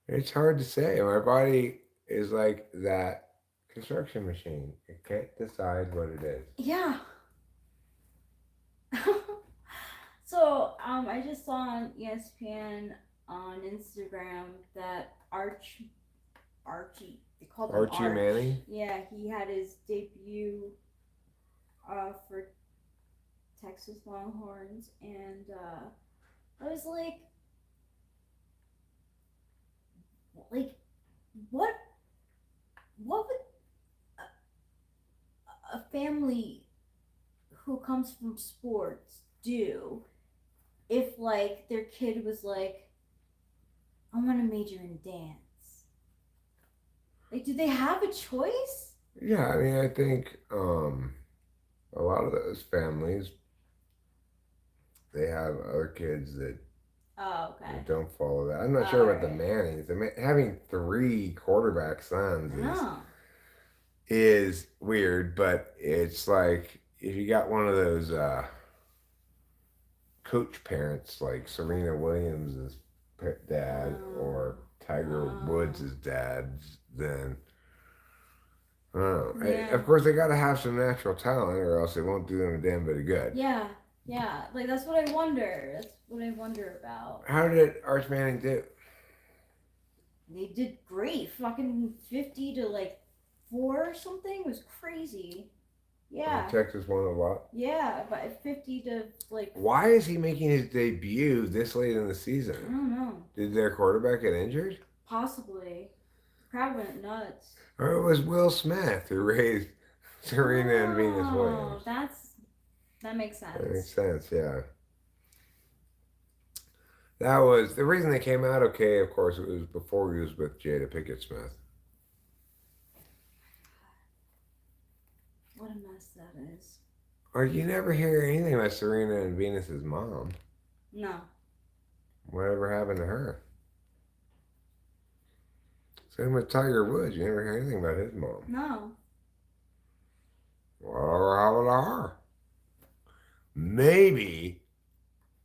It's hard to say. My body is like that construction machine. It can't decide what it is. Yeah. I just saw on ESPN on Instagram that Archie, they called him Archie Arch. Manning. Yeah, he had his debut for Texas Longhorns, and I was like, what, what would a family who comes from sports do if like their kid was like, I want to major in dance? Like, do they have a choice? Yeah, I mean, I think a lot of those families they have other kids that Oh, okay. don't follow that. I'm not All sure about the right. Mannings. Having three quarterback sons Oh. is weird, but it's like if you got one of those coach parents like Serena Williams' dad or Tiger Oh. Woods' dad, then I don't know. Yeah. Of course, they got to have some natural talent, or else it won't do them a damn bit of good. Yeah. Yeah. Like, that's what I wonder. That's what I wonder about. How did Arch Manning do? They did great. Fucking 50 to like 4 or something. It was crazy. Yeah. Texas won a lot. Yeah, but 50 to like. Why is he making his debut this late in the I season? don't know. Did their quarterback get injured? Possibly. The crowd went nuts. Or it was Will Smith who raised Serena and Venus Williams? That makes That makes sense. sense, yeah. That was the reason they came out okay, of course, it was before he was with Jada Pinkett Smith. What a mess that is. Or you never hear anything about Serena and Venus's mom. No. Whatever happened to her? Same with Tiger Woods. You never hear anything about his mom. No. Whatever happened to her? Maybe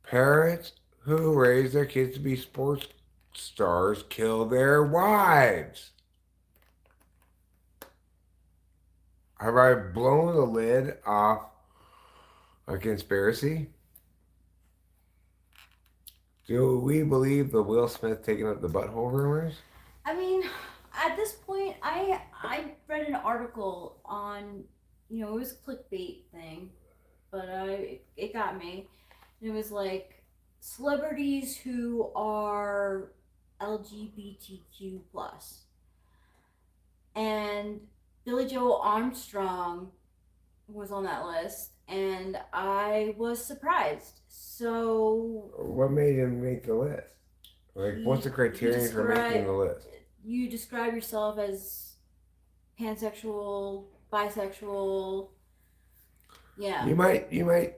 parents who raise their kids to be sports stars kill their wives. Have I blown the lid off a conspiracy? Do we believe the Will Smith taking up the butthole rumors? I mean, at this point, I read an article on, it was a clickbait thing, but it got me. It was like celebrities who are LGBTQ plus, and Billy Joe Armstrong was on that list, and I was surprised. So What made him make the list? Like, what's the criterion for making the list? You describe yourself as pansexual, bisexual. Yeah. You might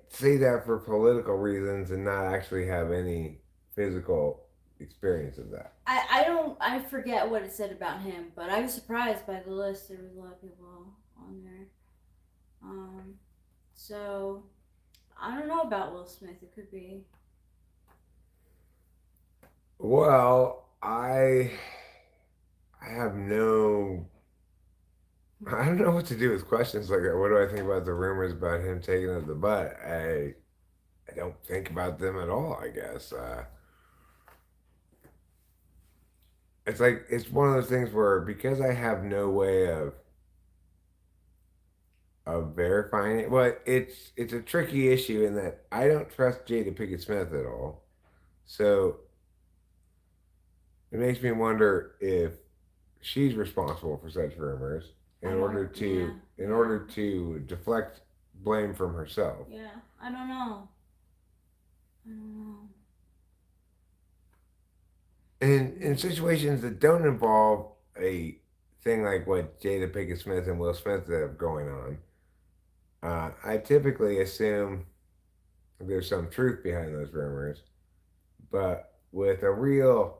say that for political reasons and not actually have any physical experience of that. I forget what it said about him, but I was surprised by the list. There was a lot of people on there. So I don't know about Will Smith. It could be. Well, I have no. I don't know what to do with questions like that. What do I think about the rumors about him taking up the butt? I don't think about them at all. I guess it's like it's one of those things where because I have no way of verifying it. Well, it's a tricky issue in that I don't trust Jada Pinkett Smith at all. So it makes me wonder if she's responsible for such rumors in order to deflect blame from herself. Yeah, I don't know. I don't know. And in situations that don't involve a thing like what Jada Pinkett Smith and Will Smith have going on, I typically assume there's some truth behind those rumors. But with a real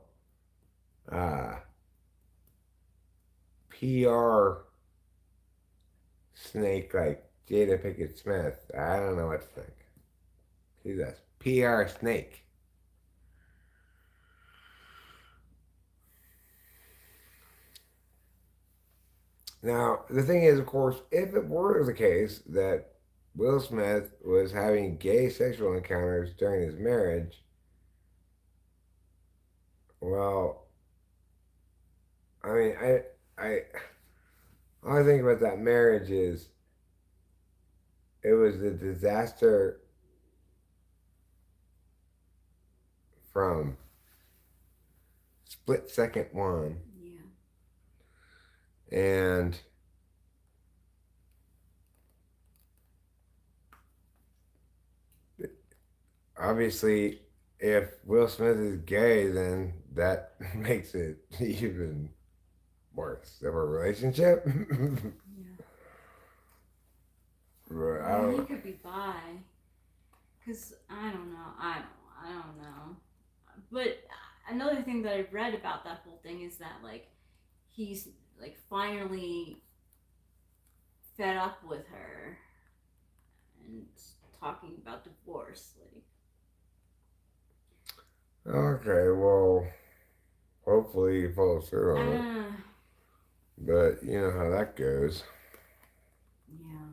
PR snake like Jada Pinkett Smith, I don't know what to think. She's a PR snake. Now, the thing is, of course, if it were the case that Will Smith was having gay sexual encounters during his marriage, Well, I mean, I all I think about that marriage is it was a disaster from split second one, Yeah. and obviously, if Will Smith is gay, then that makes it even worse of a relationship. Yeah. But I Well, he don't. could be bi. Cause I don't know. I don't know. But another thing that I've read about that whole thing is that like he's like finally fed up with her and talking about divorce. Like, Okay, well, hopefully he follows through on it. uh, But you know how that goes. yeah.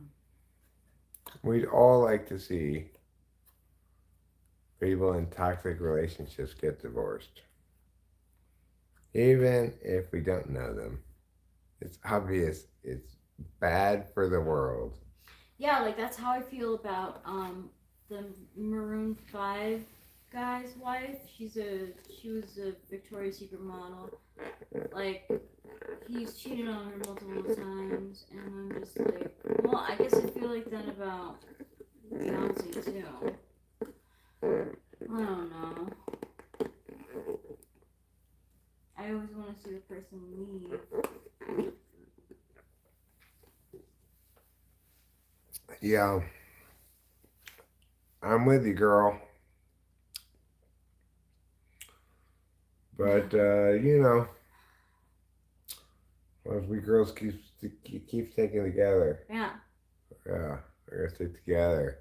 We'd all like to see people in toxic relationships get divorced, even if we don't know them. It's obvious it's bad for the world. Yeah, like that's how I feel about the Maroon 5 guy's wife. She was a Victoria's Secret model. Like he's cheated on her multiple times, and I'm just like, well, I guess I feel like that about Beyonce too. I don't know. I always want to see the person leave. Yeah, I'm with you, girl. But you know, once we girls keep sticking together, Yeah. yeah, we're gonna stick together.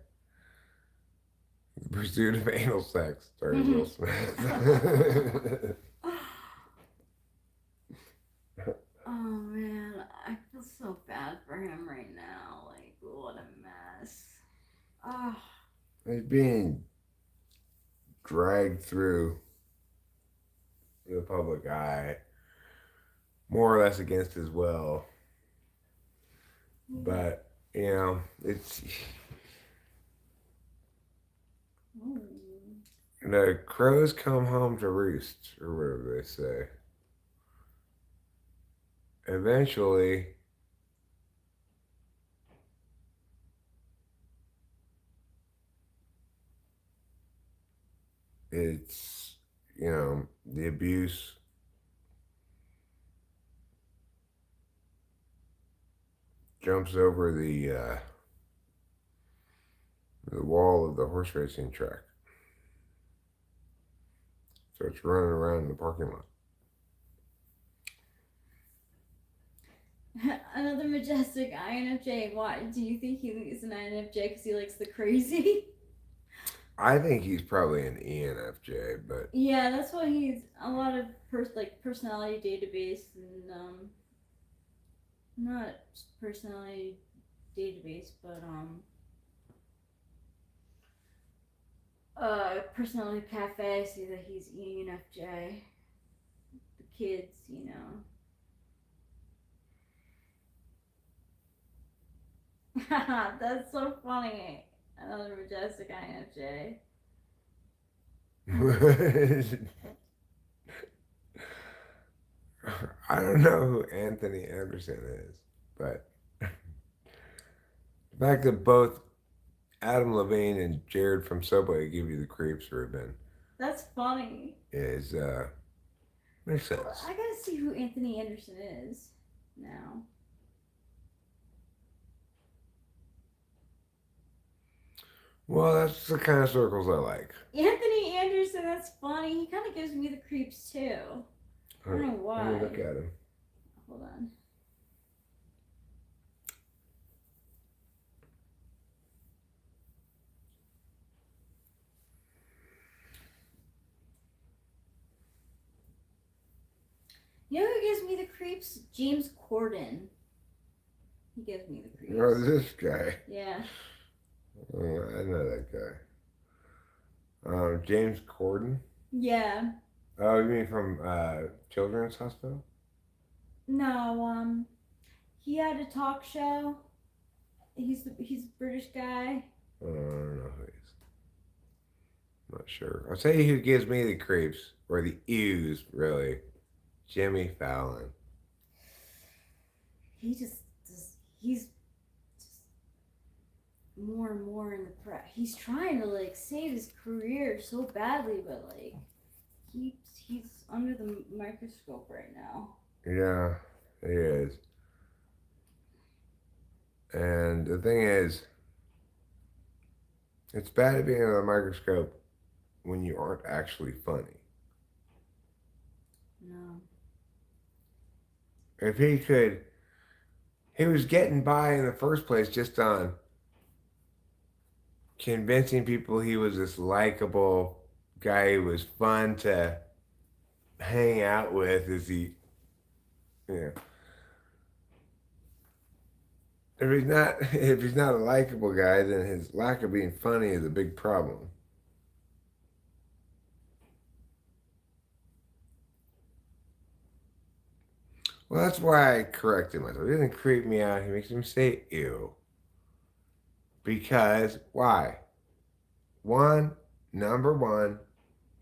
The pursuit of anal sex, starring Will Smith. Oh man, I feel so bad for him right now. Like, what a mess. Oh, He's being dragged through the public eye, more or less against his will. But you know, it's ooh. the crows come home to roost, or whatever they say. Eventually, it's the abuse jumps over the wall of the horse racing track, starts running around the parking lot. Another majestic INFJ. Why do you think he is an INFJ? Because he likes the crazy. I think he's probably an ENFJ, but Yeah, that's why he's a lot of personality database and not personality database, but personality cafe. I see that he's ENFJ. The kids, you know. That's so funny. Another majestic INFJ. I don't know who Anthony Anderson is, but the fact that both Adam Levine and Jared from Subway give you the creeps, Ruben, That's funny. is makes Well, sense. I gotta see who Anthony Anderson is now. Well, that's the kind of circles I like. Anthony Anderson, that's funny. He kind of gives me the creeps too. I don't know Let me why. look at him. Hold on. You know who gives me the creeps? James Corden. He gives me the creeps. Oh, this guy. Yeah. Oh, I know that guy. James Corden. Yeah. Oh, you mean from Children's Hospital? No, he had a talk show. He's a British guy. I don't know who he is. I'm not sure. I'll tell you who gives me the creeps, or the ews, really. Jimmy Fallon. He's just more and more in the press. He's trying to like save his career so badly, but like he's under the microscope right now. Yeah, he is. And the thing is, it's bad being under the microscope when you aren't actually funny. No. If he could, he was getting by in the first place just on convincing people he was this likable guy who was fun to hang out with. As he, you know, if he's not a likable guy, then his lack of being funny is a big problem. Well, that's why I corrected myself. It doesn't creep me out. He makes me say ew. Because why? One, number one,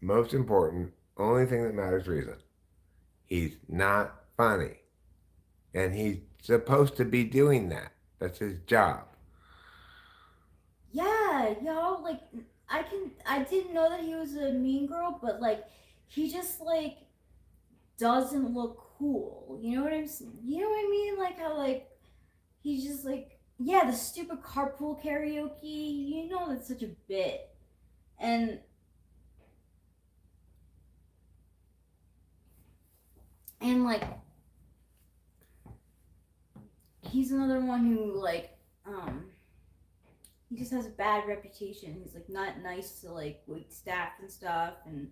most important, only thing that matters reason. He's not funny. And he's supposed to be doing that. That's his job. Yeah, yo, like I didn't know that he was a mean girl, but like he just like doesn't look cool. You know what I mean? Like how like he's just like yeah, the stupid carpool karaoke. You know that's such a bit, and like he's another one who like he just has a bad reputation. He's like not nice to like wait staff and stuff, and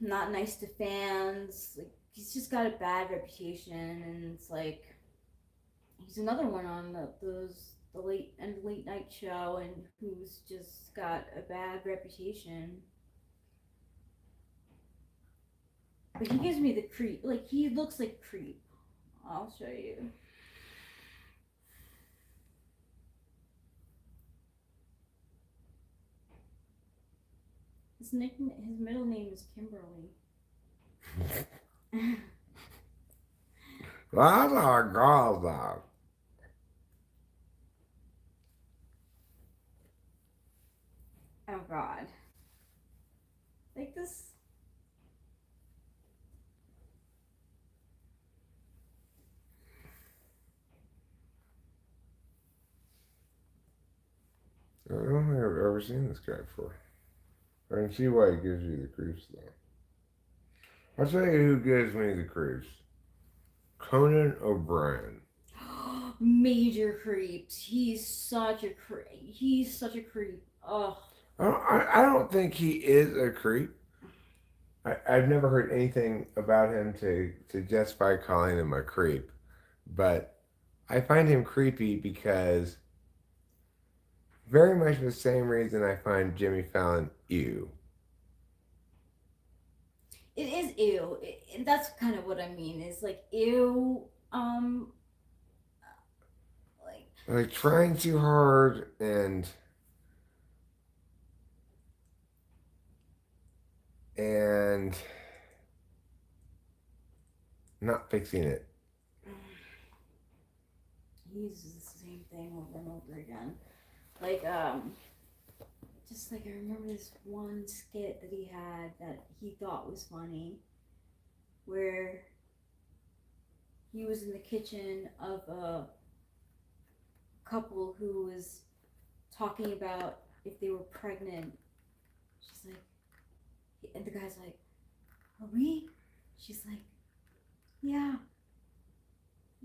not nice to fans. Like he's just got a bad reputation, and it's like he's another one on the late night show, and who's just got a bad reputation. But he gives me the creep. Like he looks like creep. I'll show you. His middle name is Kimberly. That's our girl, though. Oh God. Like this. I don't think I've ever seen this guy before. I can see why he gives you the creeps, though. I'll tell you who gives me the creeps. Conan O'Brien. Major creeps. He's such a creep. Ugh. I don't think he is a creep. I've never heard anything about him to justify calling him a creep. But I find him creepy because very much the same reason I find Jimmy Fallon ew. It is ew. And that's kind of what I mean. Is like ew. Like Like trying too hard and not fixing it. he uses the same thing over and over again. Like just like I remember this one skit that he had that he thought was funny, where he was in the kitchen of a couple who was talking about if they were pregnant. She's like, and the guy's like, "Are we?" She's like, "Yeah,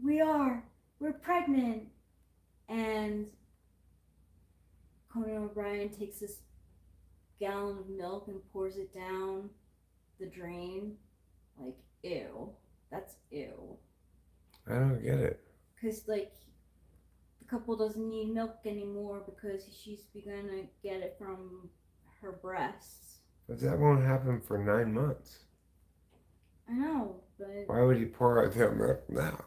we are. We're pregnant." And Conan O'Brien takes this gallon of milk and pours it down the drain. Like, ew. That's ew. I don't get it. Because, like, the couple doesn't need milk anymore because she's begun to get it from her breasts. But that won't happen for 9 months. I know, but Why would he pour out that milk now?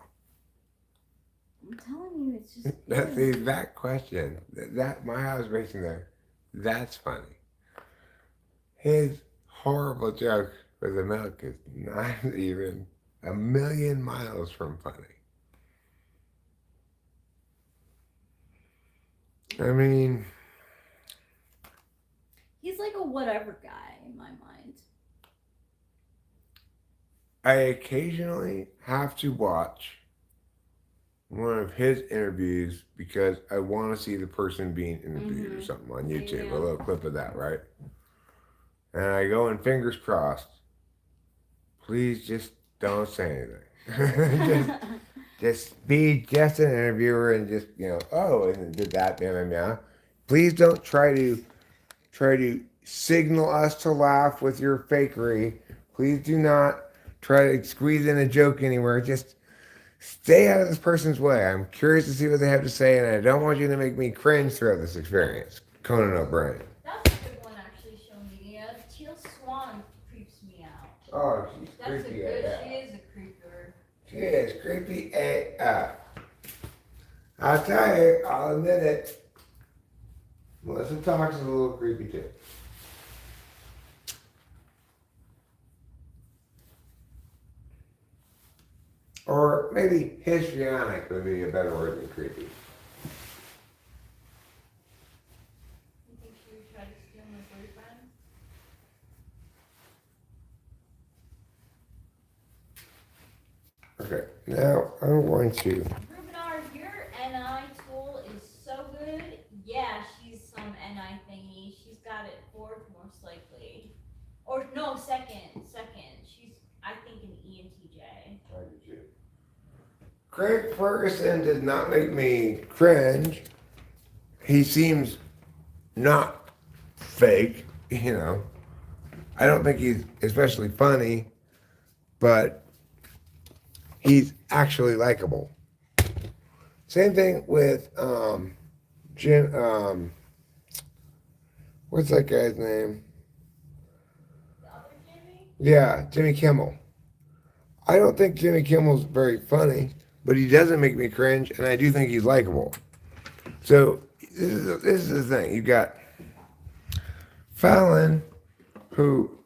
I'm telling you, it's just That's the weird. exact question. That my observation there. That's funny. His horrible joke for the milk is not even a million miles from funny. I mean, He's like a whatever guy in my mind. I occasionally have to watch one of his interviews because I want to see the person being interviewed or something on YouTube, a little clip of that, right? And I go in fingers crossed. Please just don't say anything. just be just an interviewer and just oh, and did that, yeah. Please don't try to signal us to laugh with your fakery. Please do not try to squeeze in a joke anywhere. Just stay out of this person's way. I'm curious to see what they have to say, and I don't want you to make me cringe throughout this experience. Conan O'Brien. That's a good one, actually, show media. Teal Swan creeps me out. Oh, she's That's creepy a good. AF. She is a creeper. She is creepy AF. I'll tell you, I'll admit it. Melissa Talks is a little creepy too. Or maybe histrionic would be a better word than creepy. You think she would try to steal my boyfriend? Okay, now I'm going to. Rubinar, your NI tool is so good. Yeah, she's some NI thingy. She's got it fourth, most likely. Or no, second. She's, I think, an ENTJ. I do too. Craig Ferguson did not make me cringe. He seems not fake, I don't think he's especially funny, but he's actually likable. Same thing with Jim. What's that guy's name? The other Jimmy? Yeah, Jimmy Kimmel. I don't think Jimmy Kimmel's very funny, but he doesn't make me cringe, and I do think he's likable. So this is the thing. You got Fallon, who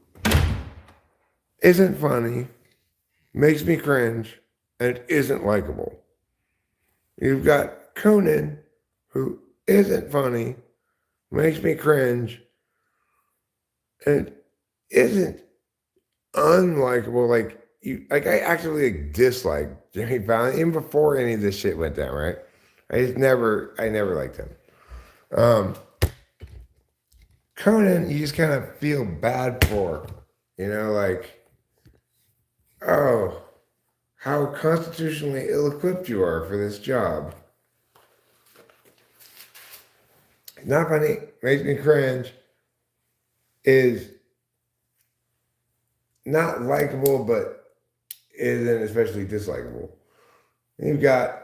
isn't funny, makes me cringe, and isn't likable. You've got Conan, who isn't funny, makes me cringe, and isn't unlikable. I actually dislike Jimmy Fallon even before any of this shit went down. Right? I never liked him. Conan, you just kind of feel bad for, oh, how constitutionally ill-equipped you are for this job. Not funny, makes me cringe, is not likable, but isn't especially dislikable. And you've got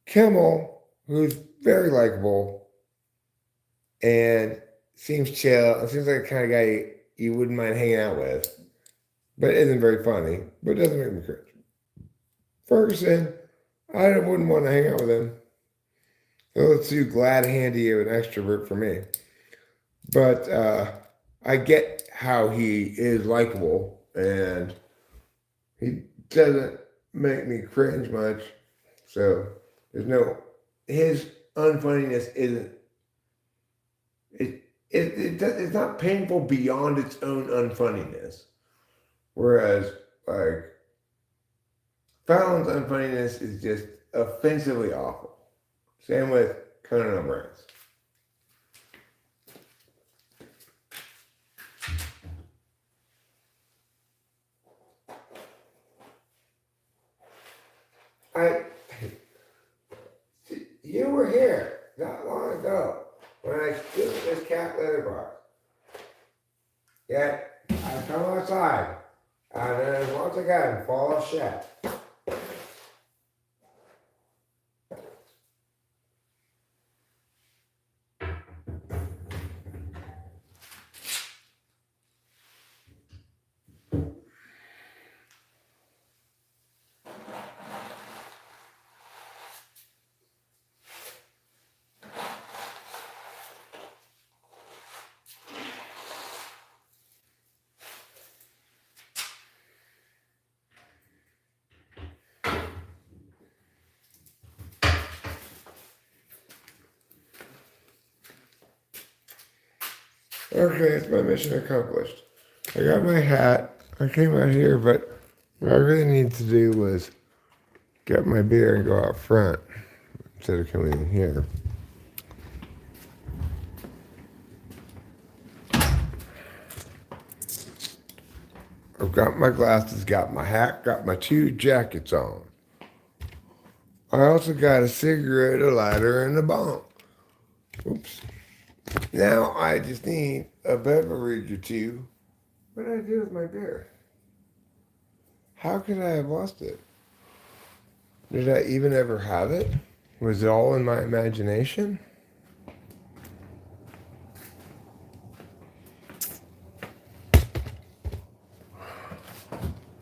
Kimmel, who's very likable and seems chill and seems like the kind of guy you wouldn't mind hanging out with, but isn't very funny, but doesn't make me cringe. Ferguson, I wouldn't want to hang out with him. It's too glad handy of an extrovert for me. But I get how he is likable, and he doesn't make me cringe much. So his unfunniness isn't. It's not painful beyond its own unfunniness. Whereas, Fallon's unfunniness is just offensively awful. Same with Conan O'Brien's. You were here not long ago when I stood this cat litter box. Yet I come outside and then once again fall of shit. Okay, it's my mission accomplished. I got my hat. I came out here, but what I really need to do was get my beer and go out front instead of coming in here. I've got my glasses, got my hat, got my 2 jackets on. I also got a cigarette, a lighter, and a bomb. Oops. Now I just need a beverage or two. What did I do with my beer? How could I have lost it? Did I even ever have it? Was it all in my imagination?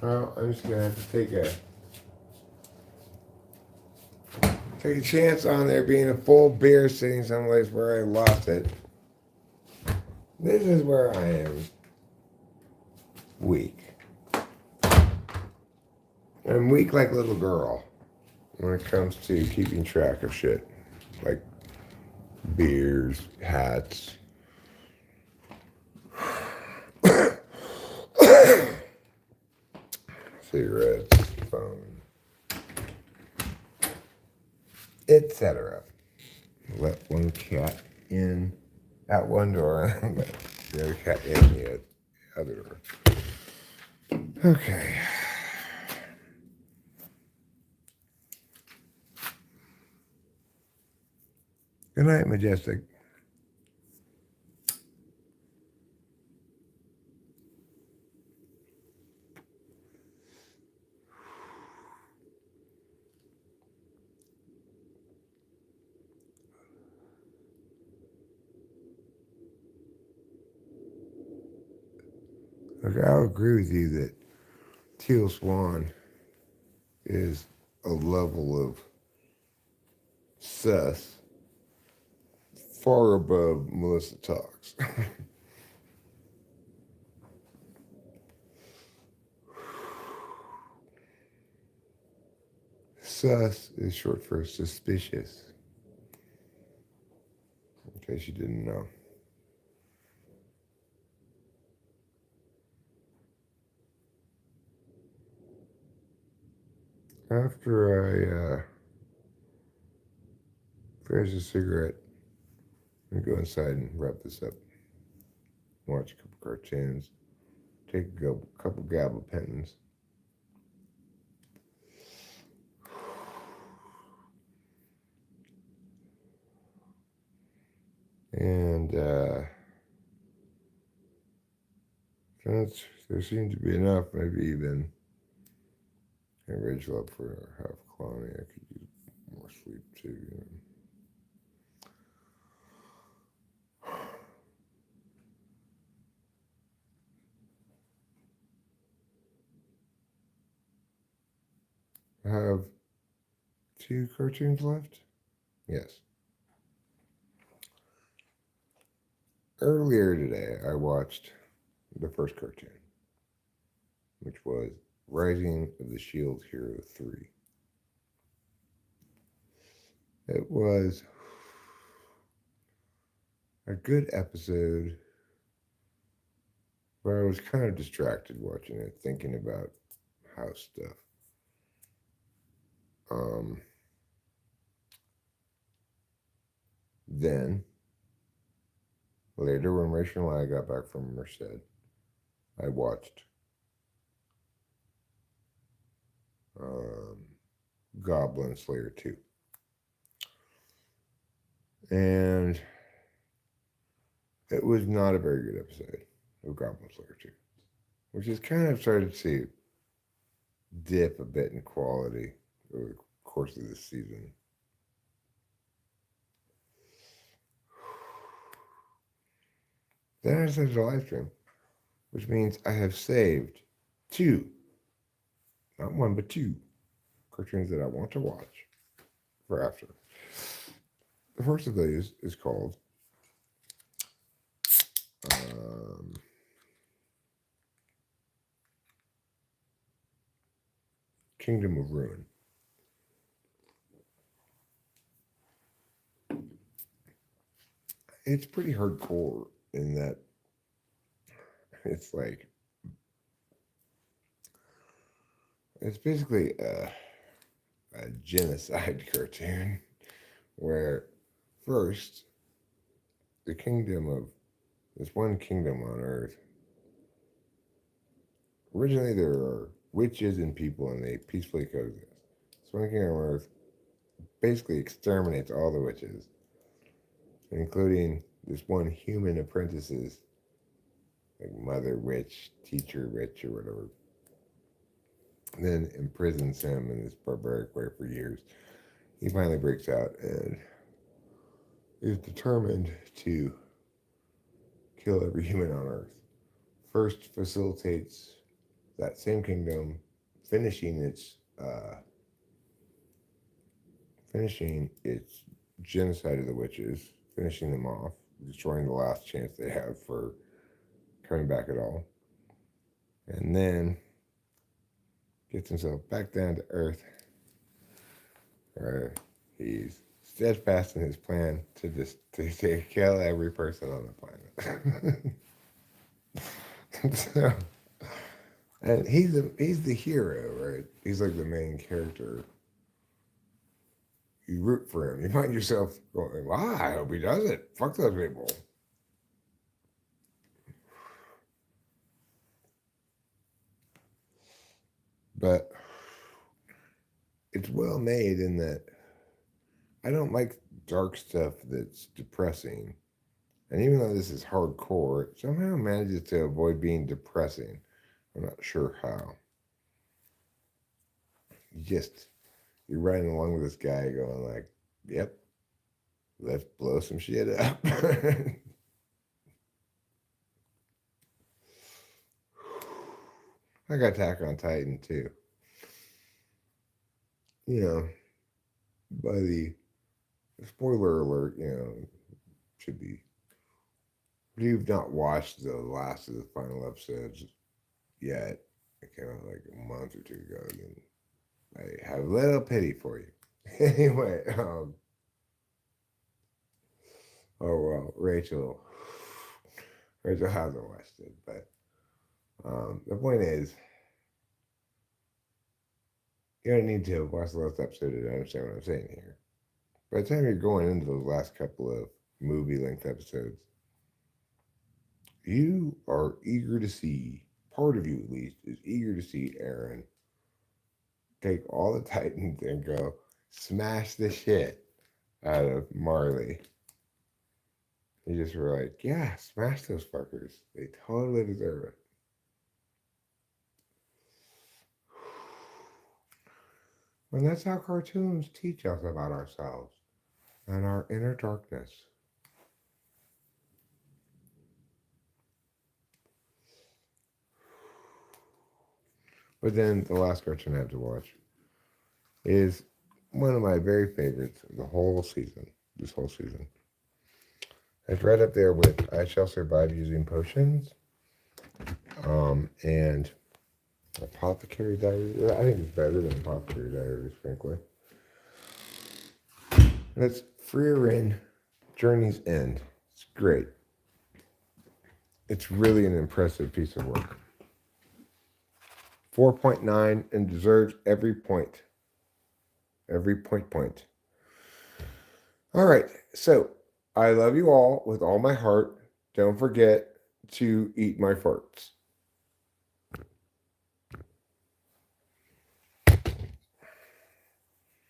Well, I'm just gonna have to take a chance on there being a full beer sitting someplace where I lost it. This is where I am weak. I'm weak like a little girl when it comes to keeping track of shit. Like beers, hats. Cigarettes, phone, etc. Let one cat in at one door, let the other cat in the other door. Okay. Good night, Majestic. Look, I'll agree with you that Teal Swan is a level of sus far above Melissa Talks. Sus is short for suspicious, in case you didn't know. After I finish a cigarette, I'm gonna go inside and wrap this up. Watch a couple cartoons, take a couple gabapentins. And since there seems to be enough, maybe even a Rachel up for a half colony. I could use more sleep too. I have 2 cartoons left? Yes. Earlier today, I watched the first cartoon, which was Rising of the Shield Hero 3. It was a good episode, but I was kind of distracted watching it, thinking about house stuff. Then, later when Rachel and I got back from Merced, I watched Goblin Slayer 2. And it was not a very good episode of Goblin Slayer 2, which is kind of started to dip a bit in quality over the course of this season. Then I decided to live stream, which means I have saved 2, not 1, but 2 cartoons that I want to watch for after. The first of these is called Kingdom of Ruin. It's pretty hardcore in that It's like it's basically a genocide cartoon where first the kingdom of this one kingdom on Earth. Originally, there are witches and people, and they peacefully coexist. This one kingdom on Earth basically exterminates all the witches, including this one human apprentices, like mother witch, teacher witch, or whatever. And then imprisons him in this barbaric way for years. He finally breaks out and is determined to kill every human on Earth. First, facilitates that same kingdom finishing its genocide of the witches, finishing them off, destroying the last chance they have for coming back at all, and then gets himself back down to Earth, where he's steadfast in his plan to kill every person on the planet. So, and he's the hero, right? He's like the main character. You root for him. You find yourself going, "Wow, I hope he does it. Fuck those people." But it's well made in that I don't like dark stuff that's depressing. And even though this is hardcore, it somehow manages to avoid being depressing. I'm not sure how. You're riding along with this guy going like, "Yep, let's blow some shit up." I got Attack on Titan too. You know, by the spoiler alert, should be. If you've not watched the last of the final episodes yet, it came out like a month or two ago, then I have little pity for you. Anyway, oh well, Rachel hasn't watched it, but the point is, you don't need to watch the last episode to understand what I'm saying here. By the time you're going into those last couple of movie-length episodes, you are eager to see, part of you at least, is eager to see Aaron take all the Titans and go smash the shit out of Marley. You just were like, yeah, smash those fuckers. They totally deserve it. And that's how cartoons teach us about ourselves and our inner darkness. But then the last cartoon I have to watch is one of my very favorites of the whole season. This whole season. It's right up there with I Shall Survive Using Potions and Apothecary Diaries. I think it's better than Apothecary Diaries, frankly. And it's Frieren Journey's End. It's great. It's really an impressive piece of work. 4.9 and deserves every point. Every point. All right, so I love you all with all my heart. Don't forget to eat my farts.